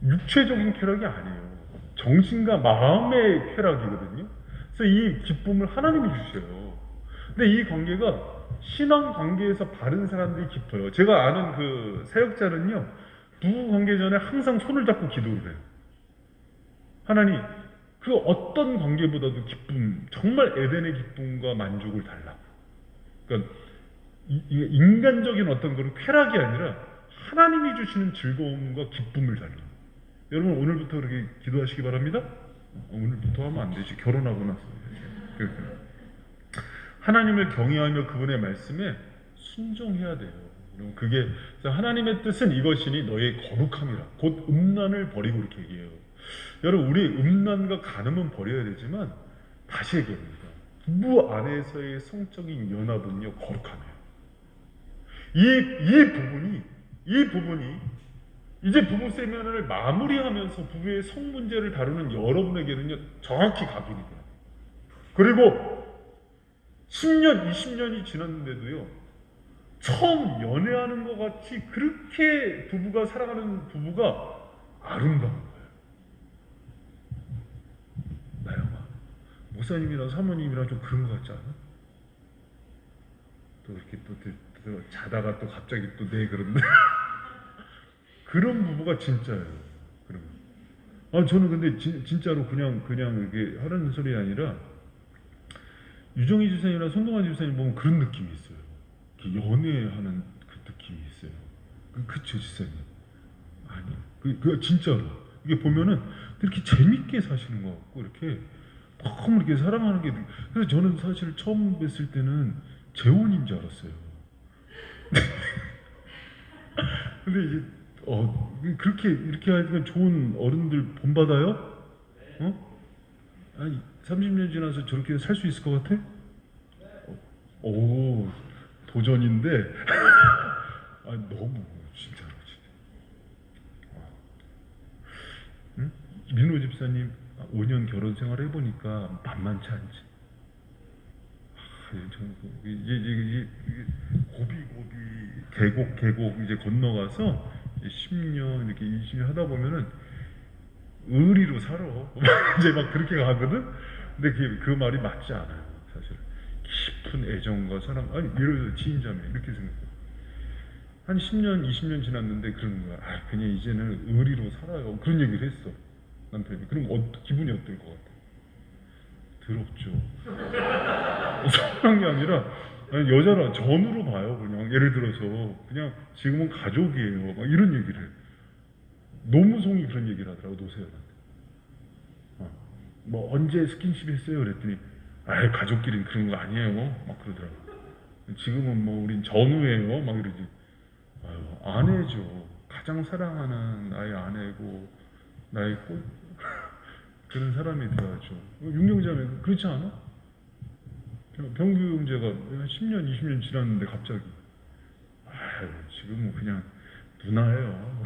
육체적인 쾌락이 아니에요. 정신과 마음의 쾌락이거든요. 그래서 이 기쁨을 하나님이 주셔요. 근데 이 관계가 신앙 관계에서 바른 사람들이 깊어요. 제가 아는 그 사역자는요, 부부 관계 전에 항상 손을 잡고 기도를 해요. 하나님, 그 어떤 관계보다도 기쁨, 정말 에덴의 기쁨과 만족을 달라고. 그러니까 이게 인간적인 어떤 그런 쾌락이 아니라 하나님이 주시는 즐거움과 기쁨을 달라. 여러분 오늘부터 그렇게 기도하시기 바랍니다. 오늘부터 하면 안 되지. 결혼하고 나서. 하나님을 경외하며 그분의 말씀에 순종해야 돼요. 여러분 그게 하나님의 뜻은 이것이니 너의 거룩함이라. 곧 음란을 버리고 이렇게 얘기해요. 여러분 우리 음란과 간음은 버려야 되지만 다시 얘기합니다. 부부 안에서의 성적인 연합은요 거룩함이에요. 이 부분이 이제 부부 세미나를 마무리하면서 부부의 성 문제를 다루는 여러분에게는요 정확히 각인이 돼요. 그리고 10년, 20년이 지났는데도요 처음 연애하는 것 같이 그렇게 부부가 사랑하는 부부가 아름다운 거예요. 나영아, 목사님이랑 사모님이랑 좀 그런 것 같지 않아? 또 이렇게 또 자다가 또 갑자기 또 네 그런데 그런 부부가 진짜예요. 그런. 저는 근데 진짜로 그냥 이게 하라는 소리 아니라 유정희 집사님이나 손동환 집사님 보면 그런 느낌이 있어요. 연애하는 그 느낌이 있어요. 그쵸 집사님? 아니, 그 진짜로 이게 보면은 이렇게 재밌게 사시는 것 같고 이렇게 너무 이렇게 사랑하는 게. 그래서 저는 사실 처음 뵀을 때는 재혼인 줄 알았어요. 근데 이제 그렇게 이렇게 하니까 좋은 어른들 본받아요? 아니 30년 지나서 저렇게 살 수 있을 것 같아? 오 도전인데 아니 너무 진짜로 응? 민호 집사님 5년 결혼 생활 해보니까 만만치 않지. 이제 고비 계곡 이제 건너가서 10년 이렇게 20년 하다 보면은 의리로 살아. 이제 막 그렇게 가거든. 근데 그 말이 맞지 않아요. 사실 깊은 애정과 사랑. 아니 예를 들어 지인자매 이렇게 생각해. 한 10년 20년 지났는데 그런 거야. 그냥 이제는 의리로 살아요. 그런 얘기를 했어 남편이. 그럼 기분이 어떨 것 같아? 더럽죠. 사랑이 아니라 여자라 전으로 봐요. 그냥 예를 들어서 그냥 지금은 가족이에요. 막 이런 얘기를 해. 노무송이 그런 얘기를 하더라고 노세현한테. 뭐 언제 스킨십 했어요? 그랬더니 가족끼리는 그런 거 아니에요. 막 그러더라고. 지금은 뭐 우린 전우예요. 막 이러지. 아내죠. 가장 사랑하는 나의 아내고 나의 꽃 그런 사람이 되어야죠. 육령자매 그렇지 않아? 병규 형제가 10년 20년 지났는데 갑자기 지금은 그냥 누나예요.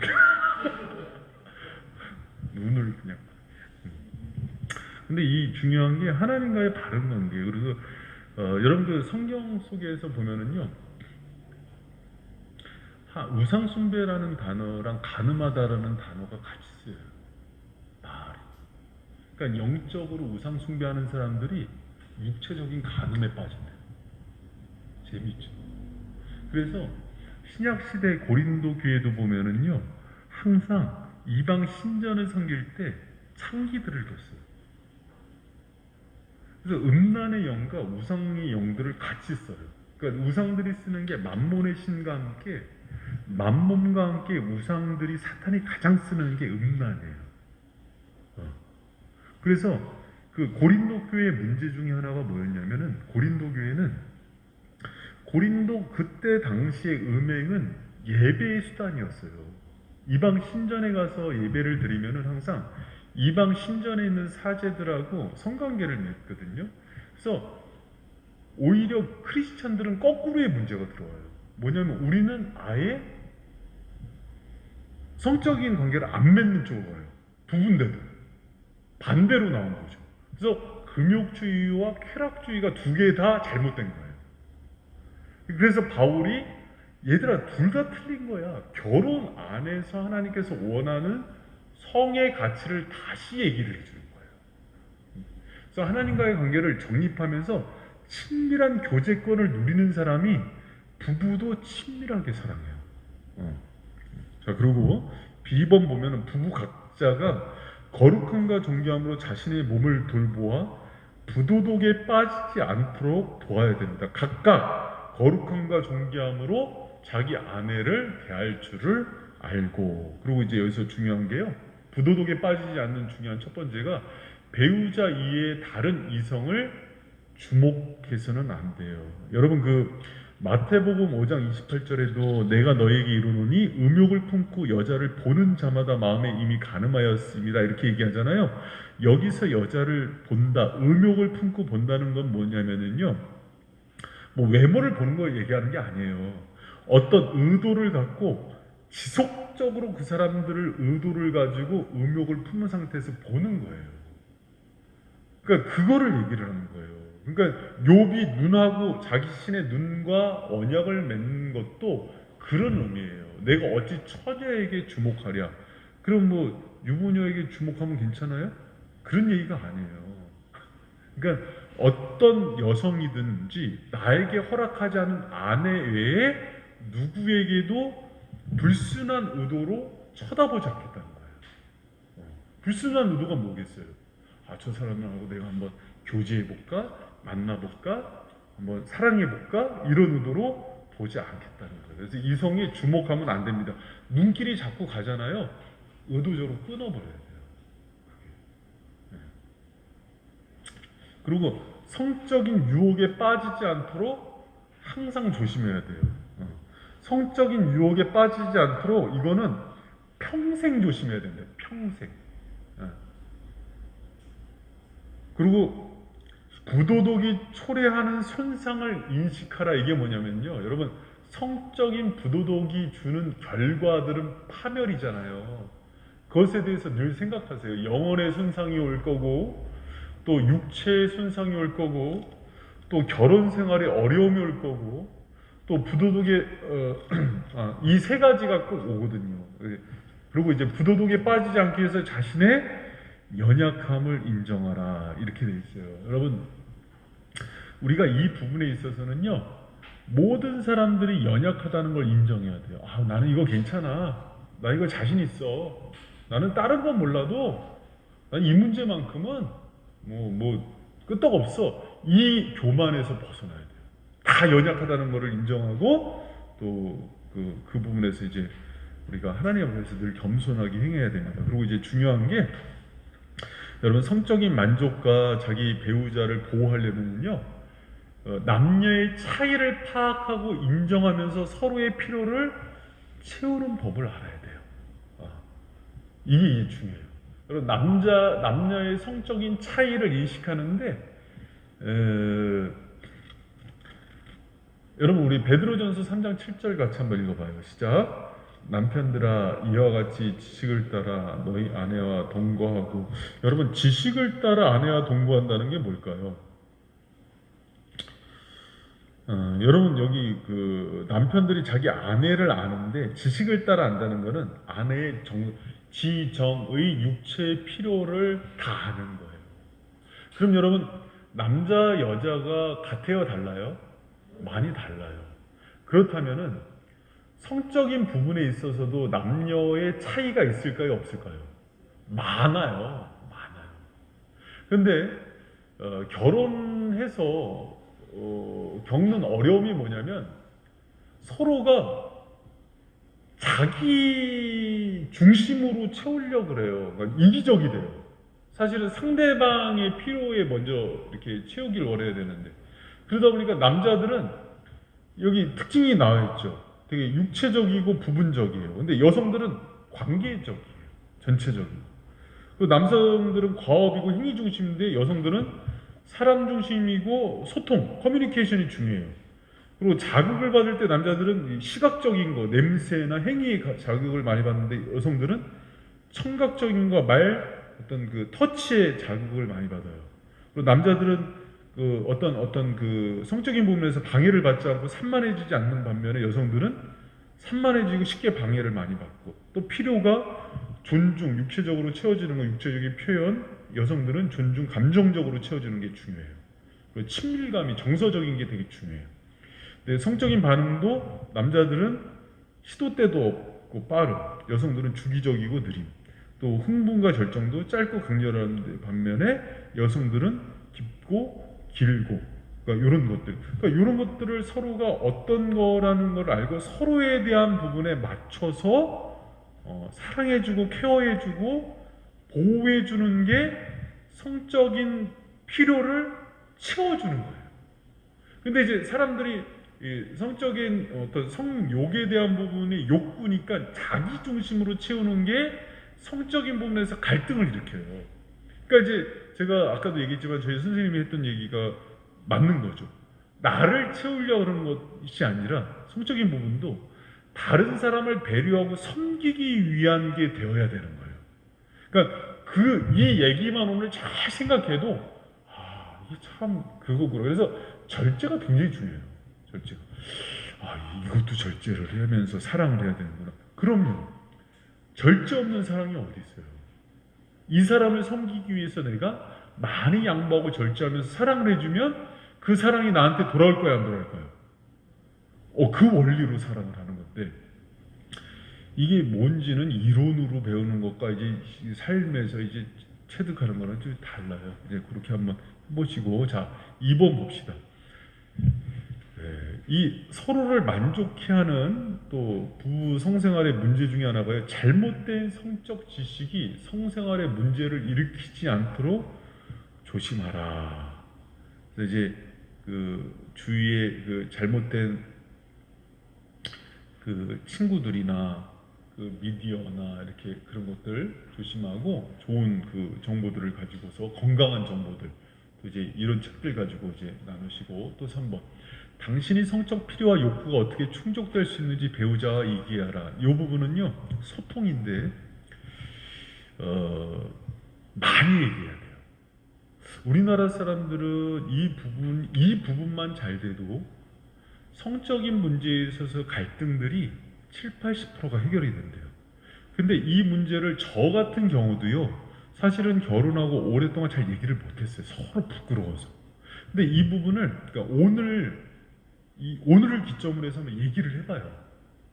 눈을 그냥. 근데 이 중요한 게 하나님과의 바른 관계예요. 그래서 여러분들 성경 속에서 보면은요 우상 숭배라는 단어랑 가늠하다라는 단어가 같이 쓰여요. 말이. 그러니까 영적으로 우상 숭배하는 사람들이 육체적인 간음에 빠진다. 재밌죠. 그래서 신약 시대 고린도 교회도 보면은요 항상 이방 신전을 섬길 때 창기들을 뒀어요. 그래서 음란의 영과 우상의 영들을 같이 써요. 그러니까 우상들이 쓰는 게 만몬의 신과 함께 만몬과 함께 우상들이 사탄이 가장 쓰는 게 음란이에요. 그래서 그 고린도 교회의 문제 중에 하나가 뭐였냐면은 고린도 교회는 고린도 그때 당시의 음행은 예배의 수단이었어요. 이방 신전에 가서 예배를 드리면은 항상 이방 신전에 있는 사제들하고 성관계를 맺거든요. 그래서 오히려 크리스찬들은 거꾸로의 문제가 들어와요. 뭐냐면 우리는 아예 성적인 관계를 안 맺는 쪽으로 가요. 부부인데도 반대로 나온 거죠. 그래서 금욕주의와 쾌락주의가 두 개 다 잘못된 거예요. 그래서 바울이 얘들아 둘 다 틀린 거야. 결혼 안에서 하나님께서 원하는 성의 가치를 다시 얘기를 해주는 거예요. 그래서 하나님과의 관계를 정립하면서 친밀한 교제권을 누리는 사람이 부부도 친밀하게 사랑해요. 자 그리고 B번 보면 부부 각자가 거룩함과 정결함으로 자신의 몸을 돌보아 부도덕에 빠지지 않도록 도와야 됩니다. 각각 거룩함과 존귀함으로 자기 아내를 대할 줄을 알고. 그리고 이제 여기서 중요한 게요, 부도덕에 빠지지 않는 중요한 첫 번째가 배우자 이외의 다른 이성을 주목해서는 안 돼요. 여러분, 그 마태복음 5장 28절에도 내가 너에게 이르노니 음욕을 품고 여자를 보는 자마다 마음에 이미 간음하였습니다, 이렇게 얘기하잖아요. 여기서 여자를 본다, 음욕을 품고 본다는 건 뭐냐면은요, 뭐 외모를 보는 걸 얘기하는 게 아니에요. 어떤 의도를 갖고 지속적으로 그 사람들을 의도를 가지고 음욕을 품은 상태에서 보는 거예요. 그러니까 그거를 얘기를 하는 거예요. 그러니까 욥이 눈하고 자기 신의 눈과 언약을 맺는 것도 그런 의미예요. 내가 어찌 처녀에게 주목하랴. 그럼 뭐 유부녀에게 주목하면 괜찮아요? 그런 얘기가 아니에요. 그러니까 어떤 여성이든지 나에게 허락하지 않은 아내 외에 누구에게도 불순한 의도로 쳐다보지 않겠다는 거예요. 불순한 의도가 뭐겠어요? 아, 저 사람하고 내가 한번 교제해볼까? 만나볼까? 한번 사랑해볼까? 이런 의도로 보지 않겠다는 거예요. 그래서 이성에 주목하면 안 됩니다. 눈길이 자꾸 가잖아요. 의도적으로 끊어버려야 돼요. 그리고 성적인 유혹에 빠지지 않도록 항상 조심해야 돼요. 성적인 유혹에 빠지지 않도록 이거는 평생 조심해야 된다. 평생. 그리고 부도덕이 초래하는 손상을 인식하라, 이게 뭐냐면요, 여러분, 성적인 부도덕이 주는 결과들은 파멸이잖아요. 그것에 대해서 늘 생각하세요. 영혼의 손상이 올 거고, 또 육체의 손상이 올 거고, 또 결혼 생활에 어려움이 올 거고, 또 부도덕의 이 세 가지가 꼭 오거든요. 그리고 이제 부도덕에 빠지지 않기 위해서 자신의 연약함을 인정하라, 이렇게 돼 있어요. 여러분, 우리가 이 부분에 있어서는요, 모든 사람들이 연약하다는 걸 인정해야 돼요. 아, 나는 이거 괜찮아. 나 이거 자신 있어. 나는 다른 건 몰라도 난 이 문제만큼은 뭐 끄떡없어. 이 교만에서 벗어나야 돼요. 다 연약하다는 것을 인정하고, 또 그 부분에서 이제 우리가 하나님 앞에서 늘 겸손하게 행해야 됩니다. 그리고 이제 중요한 게, 여러분, 성적인 만족과 자기 배우자를 보호하려면요, 남녀의 차이를 파악하고 인정하면서 서로의 필요를 채우는 법을 알아야 돼요. 이게 중요해요. 여러분, 남녀의 성적인 차이를 인식하는데, 여러분, 우리 베드로전서 3장 7절 같이 한번 읽어봐요. 시작. 남편들아, 이와 같이 지식을 따라 너희 아내와 동거하고. 여러분, 지식을 따라 아내와 동거한다는 게 뭘까요? 여러분, 여기 그 남편들이 자기 아내를 아는데 지식을 따라 안다는 것은 아내의 지정의 육체의 필요를 다 아는 거예요. 그럼 여러분, 남자 여자가 같아요, 달라요? 많이 달라요. 그렇다면은 성적인 부분에 있어서도 남녀의 차이가 있을까요, 없을까요? 많아요. 근데 결혼해서 겪는 어려움이 뭐냐면, 서로가 자기 중심으로 채우려고 그래요. 그러니까 이기적이 돼요. 사실은 상대방의 필요에 먼저 이렇게 채우길 원해야 되는데, 그러다 보니까 남자들은 여기 특징이 나와 있죠. 되게 육체적이고 부분적이에요. 근데 여성들은 관계적이에요. 전체적이고. 그 남성들은 과업이고 행위 중심인데, 여성들은 사람 중심이고 소통, 커뮤니케이션이 중요해요. 그리고 자극을 받을 때 남자들은 시각적인 거, 냄새나 행위에 자극을 많이 받는데, 여성들은 청각적인 거, 어떤 그 터치의 자극을 많이 받아요. 그리고 남자들은 그 어떤 그 성적인 부분에서 방해를 받지 않고 산만해지지 않는 반면에, 여성들은 산만해지고 쉽게 방해를 많이 받고, 또 필요가 존중, 육체적으로 채워지는 건 육체적인 표현, 여성들은 존중, 감정적으로 채워지는 게 중요해요. 그리고 친밀감이, 정서적인 게 되게 중요해요. 근데 성적인 반응도 남자들은 시도 때도 없고 빠름, 여성들은 주기적이고 느림, 또 흥분과 절정도 짧고 강렬한 반면에 여성들은 깊고 길고, 그러니까 이런 것들, 그러니까 이런 것들을 서로가 어떤 거라는 걸 알고 서로에 대한 부분에 맞춰서 사랑해주고 케어해주고 보호해주는 게 성적인 필요를 채워주는 거예요. 근데 이제 사람들이 이 성적인 어떤 성욕에 대한 부분이 욕구니까 자기 중심으로 채우는 게 성적인 부분에서 갈등을 일으켜요. 그러니까 이제 제가 아까도 얘기했지만 저희 선생님이 했던 얘기가 맞는 거죠. 나를 채우려고 그러는 것이 아니라 성적인 부분도 다른 사람을 배려하고 섬기기 위한 게 되어야 되는 거예요. 그러니까 이 얘기만 오늘 잘 생각해도 이게 참 그거구나. 그래서 절제가 굉장히 중요해요. 절제가. 이것도 절제를 하면서 사랑을 해야 되는구나. 그럼요. 절제 없는 사랑이 어디 있어요? 이 사람을 섬기기 위해서 내가 많이 양보하고 절제하면서 사랑을 해주면 그 사랑이 나한테 돌아올 거야, 안 돌아올 거야? 그 원리로 사랑을 하는 건데 이게 뭔지는 이론으로 배우는 것과 이제 삶에서 이제 체득하는 거는 좀 달라요. 이제 그렇게 한번 해보시고, 자, 2번 봅시다. 이 서로를 만족해 하는 또 부부 성생활의 문제 중에 하나가 잘못된 성적 지식이 성생활의 문제를 일으키지 않도록 조심하라. 그래서 이제 그 주위에 그 잘못된 그 친구들이나 그 미디어나 이렇게 그런 것들 조심하고 좋은 그 정보들을 가지고서 건강한 정보들 또 이제 이런 책들 가지고 이제 나누시고, 또 3번 당신이 성적 필요와 욕구가 어떻게 충족될 수 있는지 배우자와 얘기하라. 이 부분은요 소통인데 많이 얘기해야 돼요. 우리나라 사람들은 이 부분만 잘 돼도 성적인 문제에 있어서 갈등들이 70~80%가 해결이 된대요. 근데 이 문제를 저 같은 경우도요 사실은 결혼하고 오랫동안 잘 얘기를 못했어요. 서로 부끄러워서. 근데 이 부분을 그러니까 오늘을 기점으로 해서 한번 얘기를 해봐요.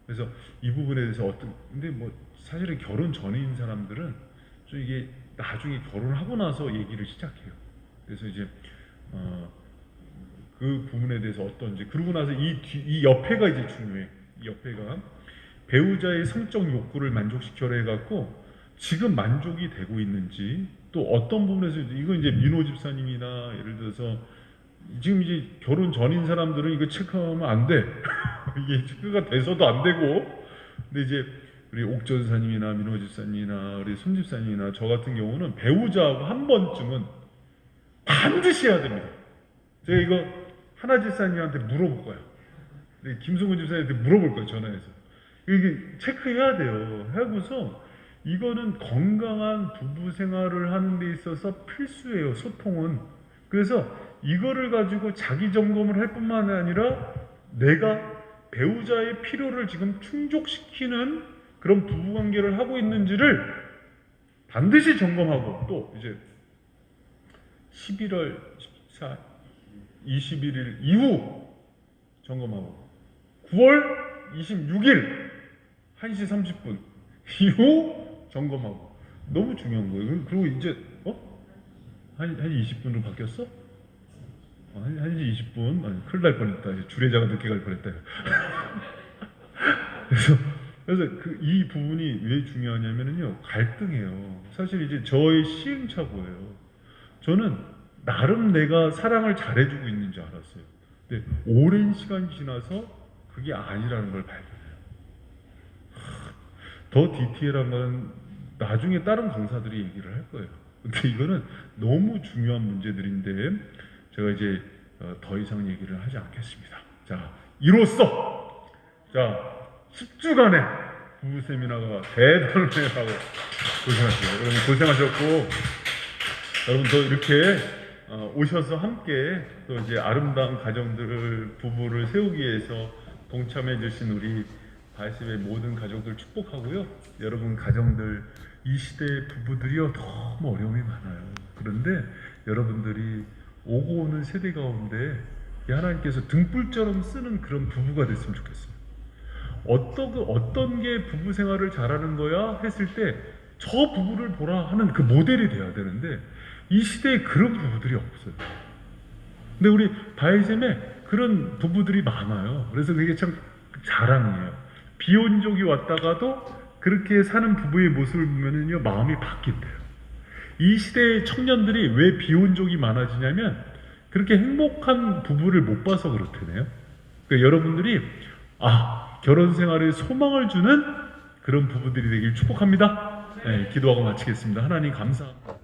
그래서 이 부분에 대해서 근데 뭐 사실은 결혼 전인 사람들은 좀 이게 나중에 결혼하고 나서 얘기를 시작해요. 그래서 이제 그 부분에 대해서 어떤지, 그러고 나서 이 옆에가 이제 중요해. 이 옆에가 배우자의 성적 욕구를 만족시켜라 해갖고 지금 만족이 되고 있는지, 또 어떤 부분에서 이거 이제 민호 집사님이나 예를 들어서 지금 이제 결혼 전인 사람들은 이거 체크하면 안 돼. 이게 체크가 돼서도 안 되고, 근데 이제 우리 옥전사님이나 민호 집사님이나 우리 손 집사님이나 저 같은 경우는 배우자하고 한 번쯤은 반드시 해야 됩니다. 제가 이거 하나 집사님한테 물어볼 거예요. 김성근 집사님한테 물어볼 거예요, 전화해서. 이게 체크해야 돼요. 하고서 이거는 건강한 부부 생활을 하는 데 있어서 필수예요, 소통은. 그래서 이거를 가지고 자기 점검을 할 뿐만 아니라 내가 배우자의 필요를 지금 충족시키는 그런 부부관계를 하고 있는지를 반드시 점검하고, 또 이제 11월 14, 21일 이후 점검하고 9월 26일 1시 30분 이후 점검하고. 너무 중요한 거예요. 그리고 이제 한 20분으로 바뀌었어? 1시 20분? 아니, 큰일 날 뻔했다. 주례자가 늦게 갈 뻔했다. 그래서 이 부분이 왜 중요하냐면요, 갈등이에요. 사실 이제 저의 시행착오예요. 저는 나름 내가 사랑을 잘해주고 있는 줄 알았어요. 근데 오랜 시간이 지나서 그게 아니라는 걸 발견해요. 더 디테일한 건 나중에 다른 강사들이 얘기를 할 거예요. 근데 이거는 너무 중요한 문제들인데 제가 이제 더 이상 얘기를 하지 않겠습니다. 자, 이로써 10주간의 부부 세미나가 대단을 해라고 고생하셨어요. 여러분 고생하셨고, 여러분도 이렇게 오셔서 함께 또 이제 아름다운 가정들을, 부부를 세우기 위해서 동참해 주신 우리 바이스의 모든 가족들 축복하고요. 여러분 가정들, 이 시대의 부부들이요 너무 어려움이 많아요. 그런데 여러분들이 오고 오는 세대 가운데 하나님께서 등불처럼 쓰는 그런 부부가 됐으면 좋겠어요. 어떤 게 부부 생활을 잘하는 거야 했을 때 저 부부를 보라 하는 그 모델이 돼야 되는데 이 시대에 그런 부부들이 없어요. 근데 우리 바이샘에 그런 부부들이 많아요. 그래서 그게 참 자랑이에요. 비혼족이 왔다가도 그렇게 사는 부부의 모습을 보면은요, 마음이 바뀐대요. 이 시대의 청년들이 왜 비혼족이 많아지냐면 그렇게 행복한 부부를 못 봐서 그렇다네요. 그러니까 여러분들이 결혼 생활에 소망을 주는 그런 부부들이 되길 축복합니다. 네, 기도하고 마치겠습니다. 하나님 감사합니다.